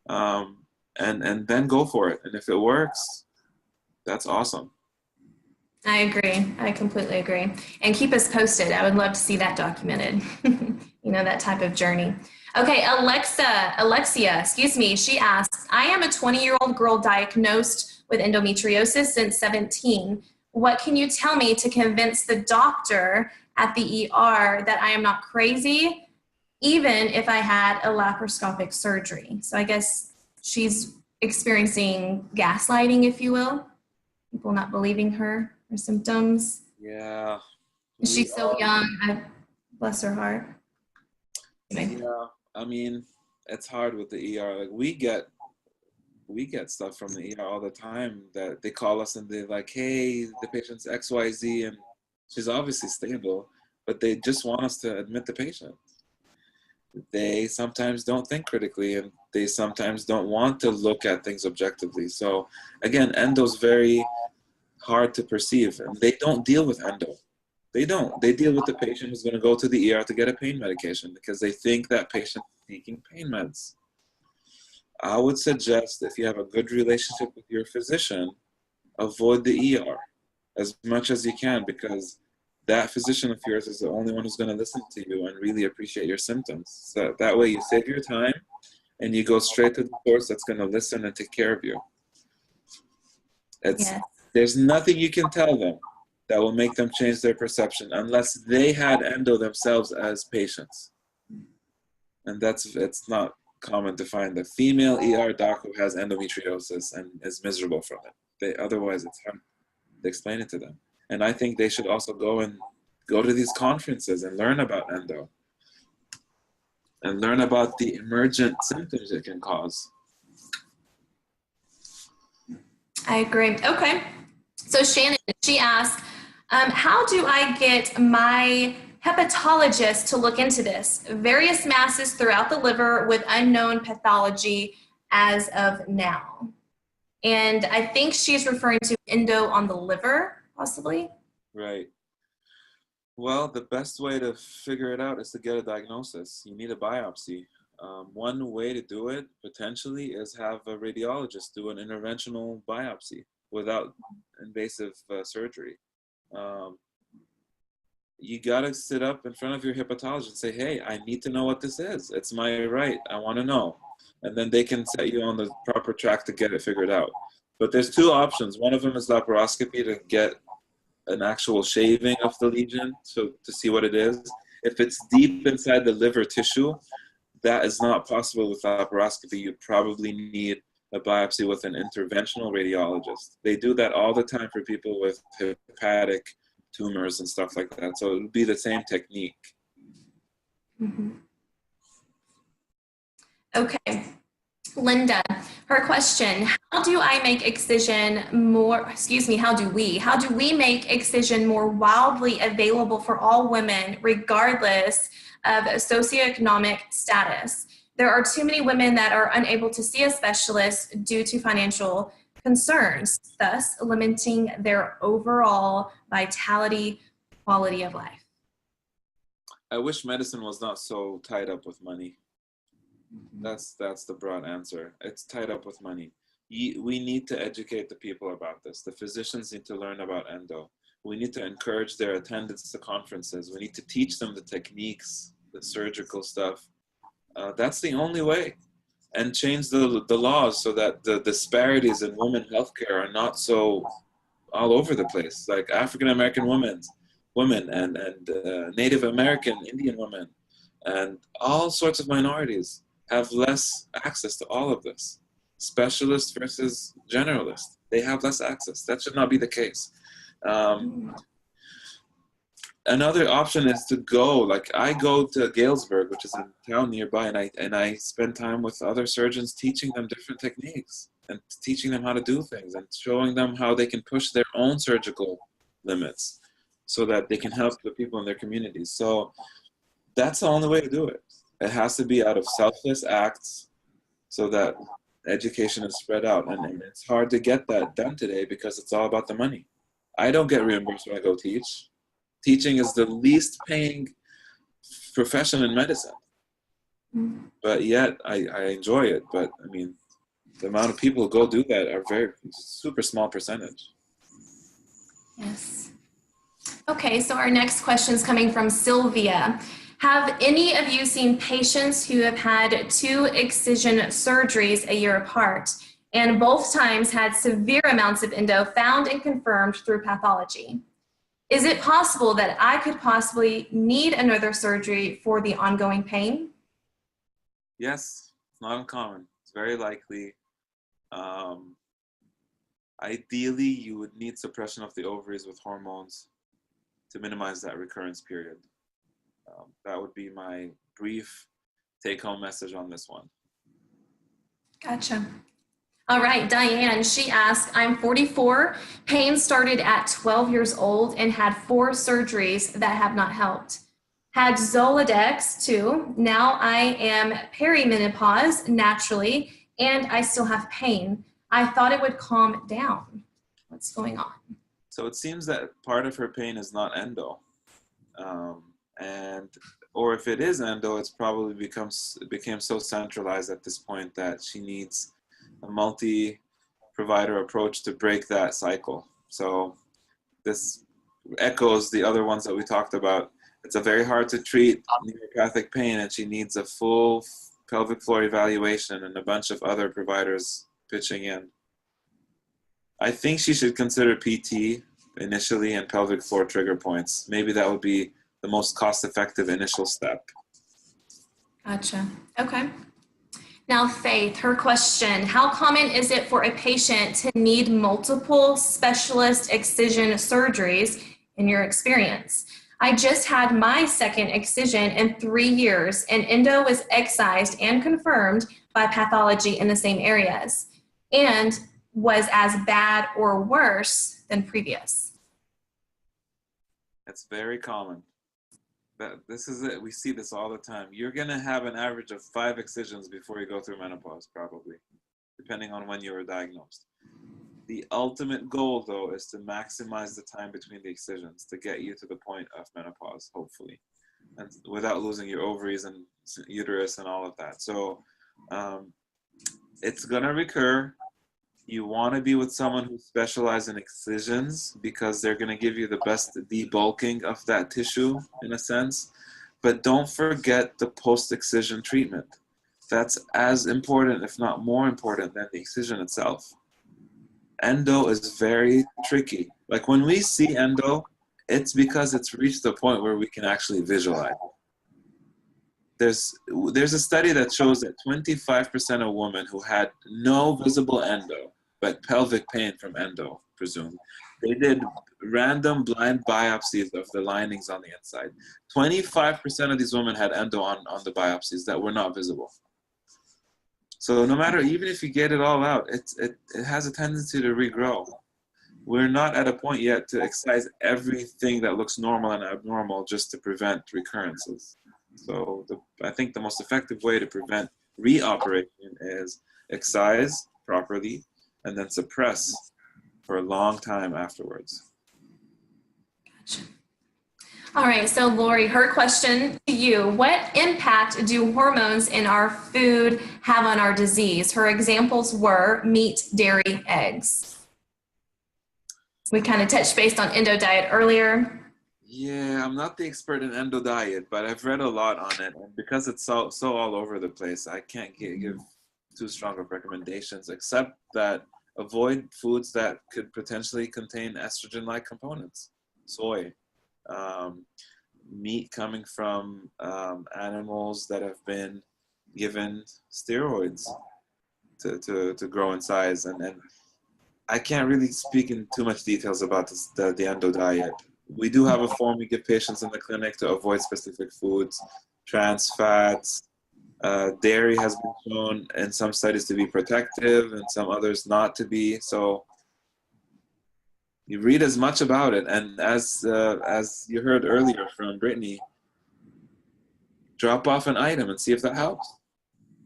B: and then go for it. And if it works, that's awesome.
A: I agree. I completely agree. And keep us posted. I would love to see that documented, that type of journey. Okay, Alexia, she asks, I am a 20-year-old girl diagnosed with endometriosis since 17. What can you tell me to convince the doctor at the ER that I am not crazy, even if I had a laparoscopic surgery? So I guess she's experiencing gaslighting, if you will. People not believing her symptoms.
B: Yeah.
A: She's so young. Bless her heart. Anyway.
B: Yeah, I mean, it's hard with the ER. Like we get stuff from the ER all the time that they call us and they're like, hey, the patient's XYZ and she's obviously stable, but they just want us to admit the patient. They sometimes don't think critically and they sometimes don't want to look at things objectively. So again, endo's very hard to perceive, and they don't deal with endo. They don't. They deal with the patient who's going to go to the ER to get a pain medication because they think that patient is taking pain meds. I would suggest, if you have a good relationship with your physician, avoid the ER as much as you can, because that physician of yours is the only one who's going to listen to you and really appreciate your symptoms. So that way you save your time and you go straight to the source that's going to listen and take care of you. There's nothing you can tell them that will make them change their perception unless they had endo themselves as patients. And it's not common to find a female ER doc who has endometriosis and is miserable from it. Otherwise, it's hard to explain it to them. And I think they should also go to these conferences and learn about endo and learn about the emergent symptoms it can cause.
A: I agree. Okay. So Shannon, she asked, how do I get my hepatologist to look into this? Various masses throughout the liver with unknown pathology as of now. And I think she's referring to endo on the liver, possibly.
B: Right. Well, the best way to figure it out is to get a diagnosis. You need a biopsy. One way to do it, potentially, is have a radiologist do an interventional biopsy without invasive surgery. You got to sit up in front of your hepatologist and say, hey, I need to know what this is. It's my right. I want to know. And then they can set you on the proper track to get it figured out. But there's two options. One of them is laparoscopy to get an actual shaving of the lesion to see what it is. If it's deep inside the liver tissue, that is not possible with laparoscopy. You probably need a biopsy with an interventional radiologist. They do that all the time for people with hepatic tumors and stuff like that. So it would be the same technique.
A: Mm-hmm. Okay. Linda, her question, how do we make Excision more widely available for all women, regardless of socioeconomic status? There are too many women that are unable to see a specialist due to financial concerns, thus limiting their overall vitality, quality of life.
B: I wish medicine was not so tied up with money. That's the broad answer. It's tied up with money. We need to educate the people about this. The physicians need to learn about endo. We need to encourage their attendance to conferences. We need to teach them the techniques, the surgical stuff. That's the only way. And change the laws so that the disparities in women healthcare are not so all over the place. Like African American women and Native American Indian women and all sorts of minorities have less access to all of this. Specialist versus generalist. They have less access. That should not be the case. Another option is to go, like I go to Galesburg, which is a town nearby, and I spend time with other surgeons teaching them different techniques and teaching them how to do things and showing them how they can push their own surgical limits so that they can help the people in their communities. So that's the only way to do it. It has to be out of selfless acts so that education is spread out. And it's hard to get that done today because it's all about the money. I don't get reimbursed when I go teach. Teaching is the least paying profession in medicine. But yet I enjoy it. But I mean, the amount of people who go do that are very super small percentage.
A: Yes. Okay, so our next question is coming from Sylvia. Have any of you seen patients who have had 2 excision surgeries a year apart and both times had severe amounts of endo found and confirmed through pathology? Is it possible that I could possibly need another surgery for the ongoing pain?
B: Yes, it's not uncommon. It's very likely. Ideally, you would need suppression of the ovaries with hormones to minimize that recurrence period. That would be my brief take-home message on this one.
A: Gotcha. All right, Diane, she asked, I'm 44, pain started at 12 years old and had 4 surgeries that have not helped. Had Zoladex too. Now I am perimenopause naturally and I still have pain. I thought it would calm down. What's going on?
B: So it seems that part of her pain is not endo. Or if it is endo, it's probably became so centralized at this point that she needs a multi-provider approach to break that cycle. So this echoes the other ones that we talked about. It's a very hard to treat neuropathic pain, and she needs a full pelvic floor evaluation and a bunch of other providers pitching in. I think she should consider PT initially and pelvic floor trigger points. Maybe that would be the most cost-effective initial step.
A: Gotcha. Okay. Now, Faith, her question, how common is it for a patient to need multiple specialist excision surgeries in your experience? I just had my second excision in 3 years, and endo was excised and confirmed by pathology in the same areas, and was as bad or worse than previous.
B: That's very common. This is it. We see this all the time. You're going to have an average of 5 excisions before you go through menopause, probably, depending on when you were diagnosed. The ultimate goal, though, is to maximize the time between the excisions to get you to the point of menopause, hopefully, and without losing your ovaries and uterus and all of that. So it's going to recur. You want to be with someone who specializes in excisions because they're going to give you the best debulking of that tissue in a sense. But don't forget the post-excision treatment. That's as important, if not more important, than the excision itself. Endo is very tricky. Like when we see endo, it's because it's reached the point where we can actually visualize. There's a study that shows that 25% of women who had no visible endo, but pelvic pain from endo, presumed, they did random blind biopsies of the linings on the inside. 25% of these women had endo on the biopsies that were not visible. So no matter, even if you get it all out, it has a tendency to regrow. We're not at a point yet to excise everything that looks normal and abnormal just to prevent recurrences. So I think the most effective way to prevent reoperation is excise properly and then suppress for a long time afterwards.
A: Gotcha. All right, so Lori, her question to you, what impact do hormones in our food have on our disease? Her examples were meat, dairy, eggs. We kind of touched based on endo diet earlier.
B: Yeah, I'm not the expert in endo diet, but I've read a lot on it. And because it's so all over the place, I can't give too strong of recommendations, except that avoid foods that could potentially contain estrogen-like components. Soy, meat coming from animals that have been given steroids to grow in size. And I can't really speak in too much details about the endo diet. We do have a form we give patients in the clinic to avoid specific foods, trans fats. Dairy has been shown in some studies to be protective and some others not to be. So you read as much about it. And as you heard earlier from Brittany, drop off an item and see if that helps.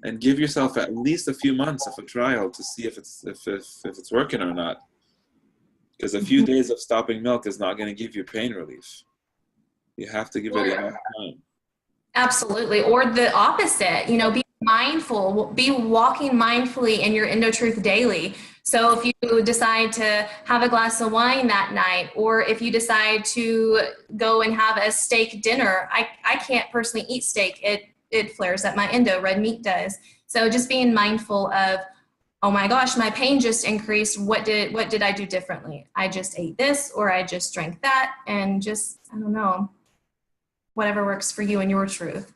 B: And give yourself at least a few months of a trial to see if it's working or not. Because a few days of stopping milk is not going to give you pain relief. You have to give it enough time.
A: Absolutely. Or the opposite, be mindful, be walking mindfully in your EndoTruth daily. So if you decide to have a glass of wine that night, or if you decide to go and have a steak dinner, I can't personally eat steak. It flares up my endo, red meat does. So just being mindful of, oh my gosh, my pain just increased. What did I do differently? I just ate this, or I just drank that, and just, I don't know, whatever works for you and your truth.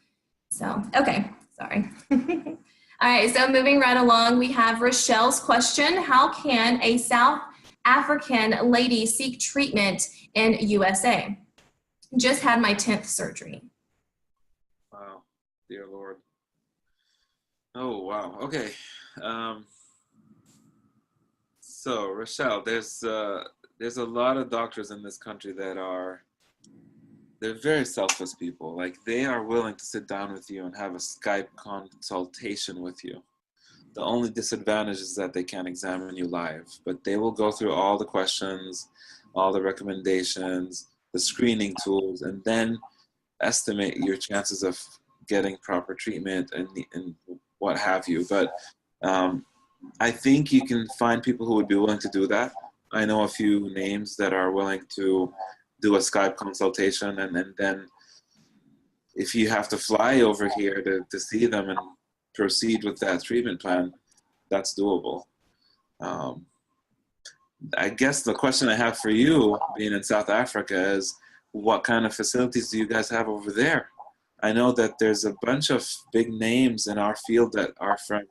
A: So, okay, sorry. All right, so moving right along, we have Rochelle's question. How can a South African lady seek treatment in USA? Just had my 10th surgery.
B: Wow, dear Lord. Oh, wow, okay. So Rochelle, there's a lot of doctors in this country that they're very selfless people. Like, they are willing to sit down with you and have a Skype consultation with you. The only disadvantage is that they can't examine you live, but they will go through all the questions, all the recommendations, the screening tools, and then estimate your chances of getting proper treatment and what have you. But I think you can find people who would be willing to do that. I know a few names that are willing to do a Skype consultation, and then if you have to fly over here to see them and proceed with that treatment plan, that's doable. I guess the question I have for you, being in South Africa, is what kind of facilities do you guys have over there? I know that there's a bunch of big names in our field that are from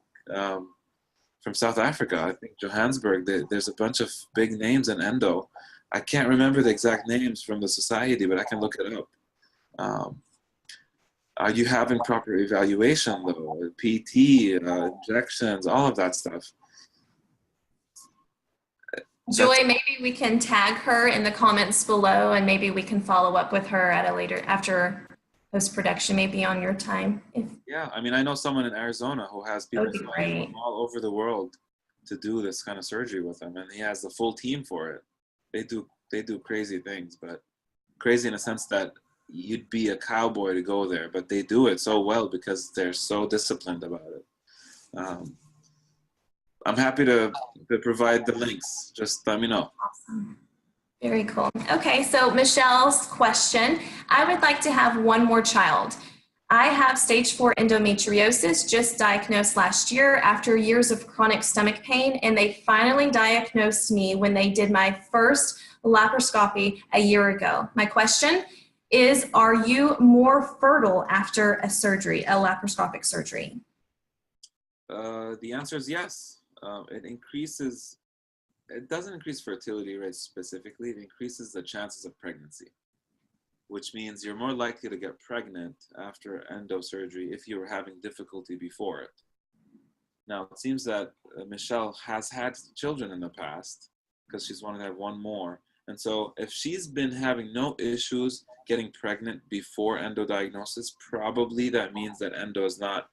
B: South Africa. I think Johannesburg, there's a bunch of big names in endo. I can't remember the exact names from the society, but I can look it up. Are you having proper evaluation though? PT, injections, all of that stuff?
A: Joy, maybe we can tag her in the comments below, and maybe we can follow up with her at a later, after post-production, maybe on your time.
B: Yeah, I mean, I know someone in Arizona who has people from all over the world to do this kind of surgery with him, and he has the full team for it. They do crazy things, but crazy in a sense that you'd be a cowboy to go there, but they do it so well because they're so disciplined about it. I'm happy to provide the links. Just let me know.
A: Awesome. Very cool. Okay, so Michelle's question, I would like to have one more child. I have stage 4 endometriosis, just diagnosed last year after years of chronic stomach pain, and they finally diagnosed me when they did my first laparoscopy a year ago. My question is, are you more fertile after a surgery, a laparoscopic surgery?
B: The answer is yes. It doesn't increase fertility rates specifically, it increases the chances of pregnancy, which means you're more likely to get pregnant after endo surgery if you were having difficulty before it. Now, it seems that Michelle has had children in the past because she's wanted to have one more. And so if she's been having no issues getting pregnant before endo diagnosis, probably that means that endo has not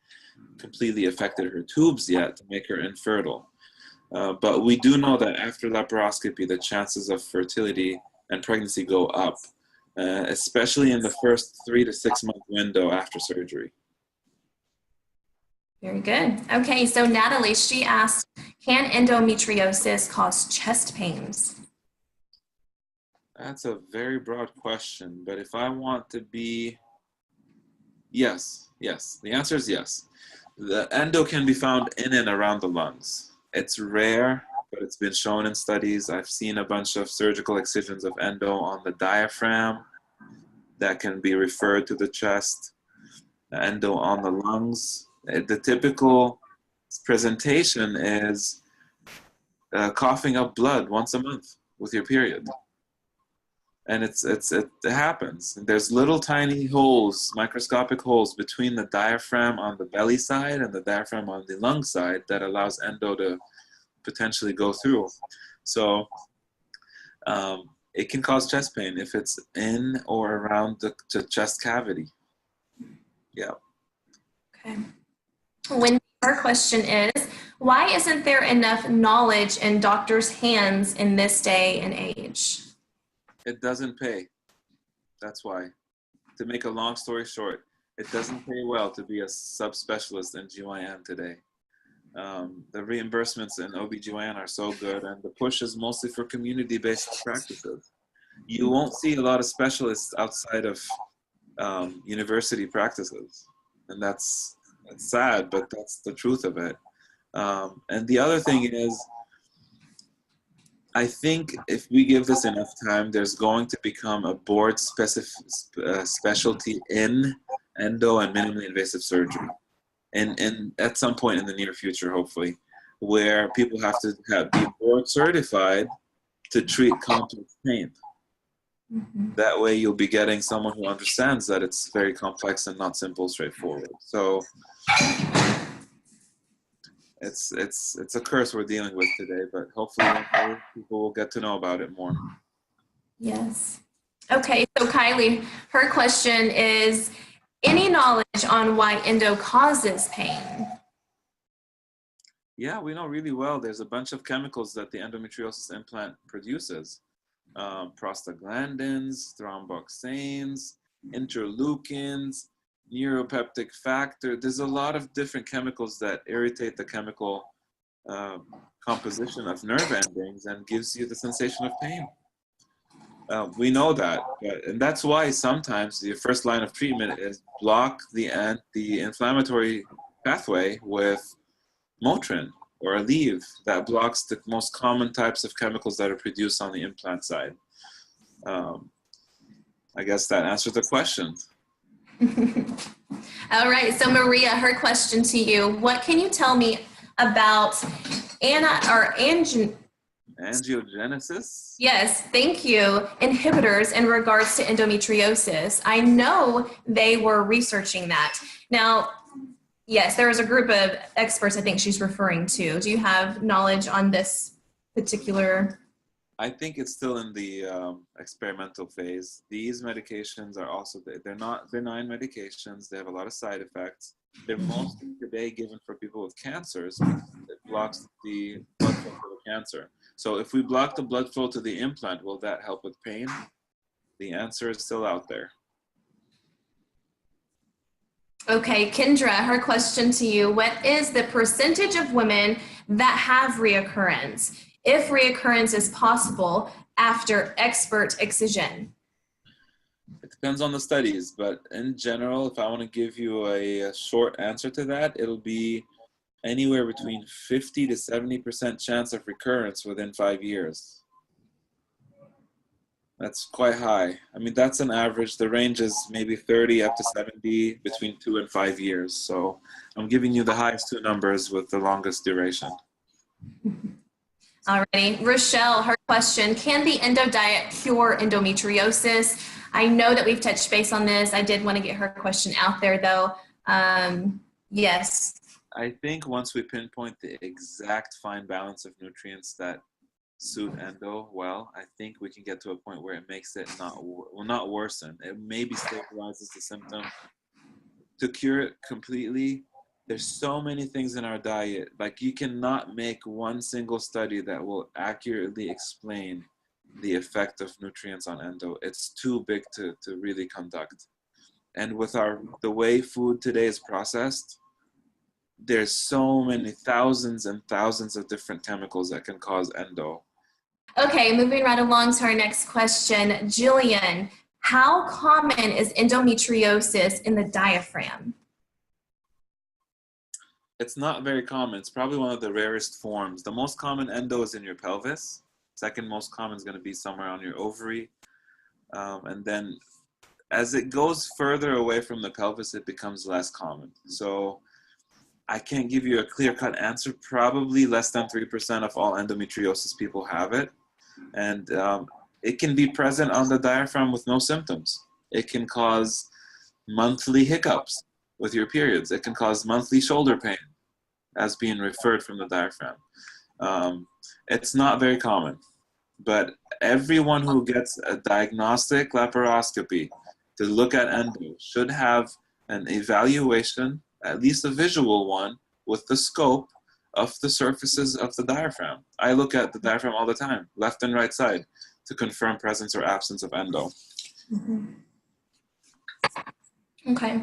B: completely affected her tubes yet to make her infertile. But we do know that after laparoscopy, the chances of fertility and pregnancy go up, especially in the first 3 to 6 month window after surgery.
A: Very good. Okay, so Natalie, she asked, can endometriosis cause chest pains?
B: That's a very broad question, but if I want to be, yes. The answer is yes. The endo can be found in and around the lungs. It's rare, but it's been shown in studies. I've seen a bunch of surgical excisions of endo on the diaphragm that can be referred to the chest, endo on the lungs. The typical presentation is coughing up blood once a month with your period. And it happens. There's little tiny holes, microscopic holes between the diaphragm on the belly side and the diaphragm on the lung side that allows endo to potentially go through. So it can cause chest pain if it's in or around the chest cavity. Yeah.
A: Okay. When our question is, why isn't there enough knowledge in doctors' hands in this day and age?
B: It doesn't pay. That's why. To make a long story short, it doesn't pay well to be a subspecialist in GYN today. The reimbursements in OBGYN are so good, and the push is mostly for community-based practices. You won't see a lot of specialists outside of university practices, and that's sad, but that's the truth of it. And the other thing is, I think if we give this enough time, there's going to become a board specialty in endo and minimally invasive surgery. And at some point in the near future, hopefully, where people have to be board certified to treat complex pain. Mm-hmm. That way you'll be getting someone who understands that it's very complex and not simple, straightforward. So it's a curse we're dealing with today, but hopefully people will get to know about it more.
A: Yes. Okay, so Kylie, her question is, any knowledge on why endo causes pain?
B: Yeah, we know really well. There's a bunch of chemicals that the endometriosis implant produces. Prostaglandins, thromboxanes, interleukins, neuropeptic factor. There's a lot of different chemicals that irritate the chemical composition of nerve endings and gives you the sensation of pain. We know that, and that's why sometimes the first line of treatment is block the inflammatory pathway with Motrin, or a leave that blocks the most common types of chemicals that are produced on the implant side. I guess that answers the question.
A: All right, so Maria, her question to you, what can you tell me about
B: Angiogenesis?
A: Yes, thank you. Inhibitors in regards to endometriosis. I know they were researching that. Now, yes, there was a group of experts I think she's referring to. Do you have knowledge on this particular?
B: I think it's still in the experimental phase. These medications are also, they're not benign medications. They have a lot of side effects. They're mostly today given for people with cancers because it blocks the blood flow to the cancer. So if we block the blood flow to the implant, will that help with pain? The answer is still out there.
A: Okay, Kendra, her question to you, what is the percentage of women that have reoccurrence, if reoccurrence is possible after expert excision?
B: It depends on the studies, but in general, if I want to give you a short answer to that, it'll be anywhere between 50 to 70% chance of recurrence within 5 years. That's quite high. I mean, that's an average. The range is maybe 30 up to 70 between 2 and 5 years. So I'm giving you the highest two numbers with the longest duration.
A: Alrighty, Rochelle, her question, can the endo diet cure endometriosis? I know that we've touched base on this. I did want to get her question out there though. Yes.
B: I think once we pinpoint the exact fine balance of nutrients that suit endo well, I think we can get to a point where it makes it not worsen. It maybe stabilizes the symptom. To cure it completely, there's so many things in our diet. Like, you cannot make one single study that will accurately explain the effect of nutrients on endo. It's too big to really conduct. And with the way food today is processed, there's so many thousands and thousands of different chemicals that can cause endo.
A: Okay, moving right along to our next question. Jillian, how common is endometriosis in the diaphragm?
B: It's not very common. It's probably one of the rarest forms. The most common endo is in your pelvis. Second most common is going to be somewhere on your ovary. And then as it goes further away from the pelvis, it becomes less common. So I can't give you a clear-cut answer. Probably less than 3% of all endometriosis people have it. And it can be present on the diaphragm with no symptoms. It can cause monthly hiccups with your periods. It can cause monthly shoulder pain as being referred from the diaphragm. It's not very common, but everyone who gets a diagnostic laparoscopy to look at endo should have an evaluation, at least a visual one, with the scope of the surfaces of the diaphragm. I look at the diaphragm all the time, left and right side, to confirm presence or absence of endo.
A: Mm-hmm. Okay.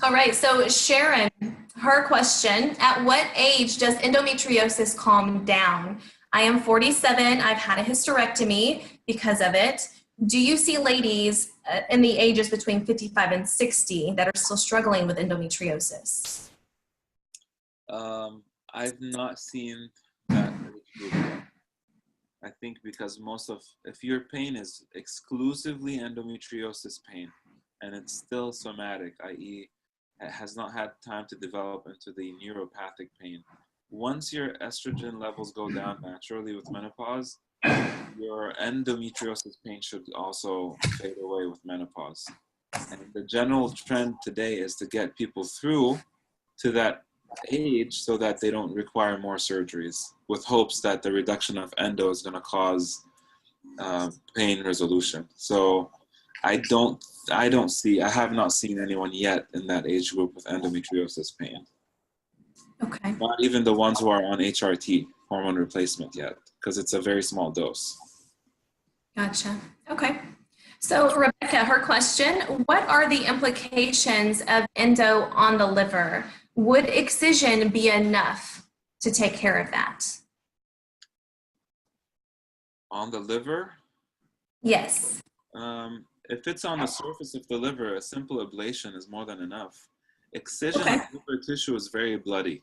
A: All right, so Sharon, her question, at what age does endometriosis calm down? I am 47, I've had a hysterectomy because of it. Do you see ladies in the ages between 55 and 60 that are still struggling with endometriosis?
B: I've not seen that age group. I think because if your pain is exclusively endometriosis pain and it's still somatic, i.e. it has not had time to develop into the neuropathic pain. Once your estrogen levels go down naturally with menopause, your endometriosis pain should also fade away with menopause. And the general trend today is to get people through to that age so that they don't require more surgeries, with hopes that the reduction of endo is going to cause pain resolution. So I have not seen anyone yet in that age group with endometriosis pain.
A: Okay.
B: Not even the ones who are on HRT, hormone replacement, yet, because it's a very small dose.
A: Gotcha. Okay. So Rebecca, her question, what are the implications of endo on the liver? Would excision be enough to take care of that?
B: On the liver?
A: Yes.
B: If it's on the surface of the liver, a simple ablation is more than enough. Excision
A: Okay.
B: of liver tissue is very bloody.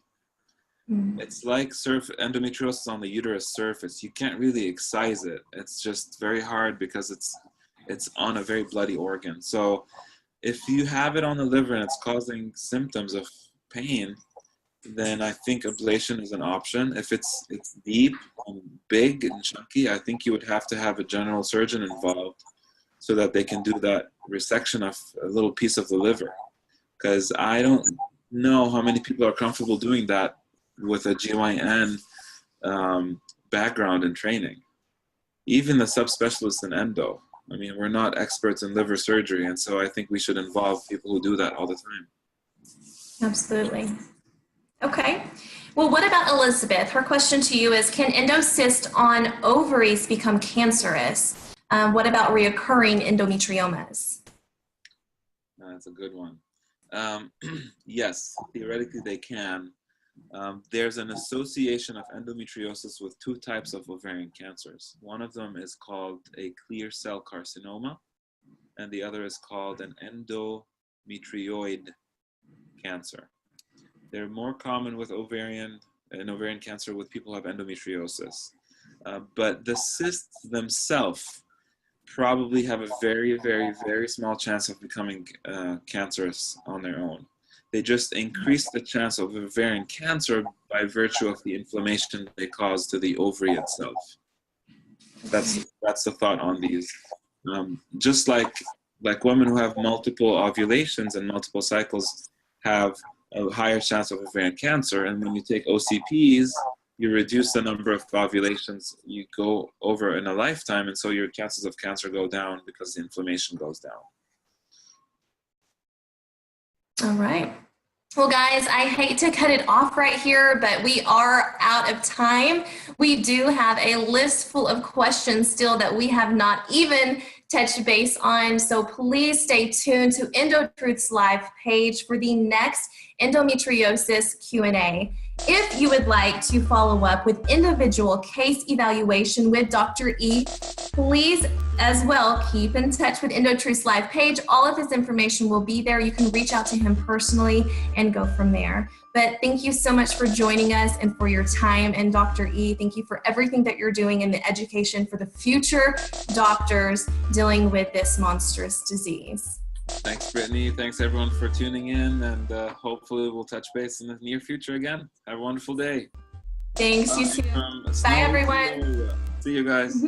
B: It's like endometriosis on the uterus surface. You can't really excise it. It's just very hard because it's on a very bloody organ. So if you have it on the liver and it's causing symptoms of pain, then I think ablation is an option. If it's deep and big and chunky, I think you would have to have a general surgeon involved so that they can do that resection of a little piece of the liver. Because I don't know how many people are comfortable doing that with a GYN background and training. Even the subspecialists in endo. I mean, we're not experts in liver surgery, and so I think we should involve people who do that all the time.
A: Absolutely. Okay. Well, what about Elizabeth? Her question to you is, can endocyst on ovaries become cancerous? What about reoccurring endometriomas?
B: That's a good one. Yes, theoretically they can. There's an association of endometriosis with two types of ovarian cancers. One of them is called a clear cell carcinoma, and the other is called an endometrioid cancer. They're more common with ovarian cancer with people who have endometriosis. But the cysts themselves probably have a very, very, very small chance of becoming cancerous on their own. They just increase the chance of ovarian cancer by virtue of the inflammation they cause to the ovary itself. That's the thought on these. Just like women who have multiple ovulations and multiple cycles have a higher chance of ovarian cancer, and when you take OCPs, you reduce the number of ovulations you go over in a lifetime, and so your chances of cancer go down because the inflammation goes down.
A: All right. Well, guys, I hate to cut it off right here, but we are out of time. We do have a list full of questions still that we have not even touched base on. So please stay tuned to EndoTruth's live page for the next endometriosis Q&A. If you would like to follow up with individual case evaluation with Dr. E, please as well keep in touch with EndoTruth's live page. All of his information will be there. You can reach out to him personally and go from there. But thank you so much for joining us and for your time. And Dr. E, thank you for everything that you're doing in the education for the future doctors dealing with this monstrous disease.
B: Thanks, Brittany. Thanks, everyone, for tuning in, and hopefully we'll touch base in the near future again. Have a wonderful day.
A: Thanks, you too. Bye, everyone.
B: See you guys.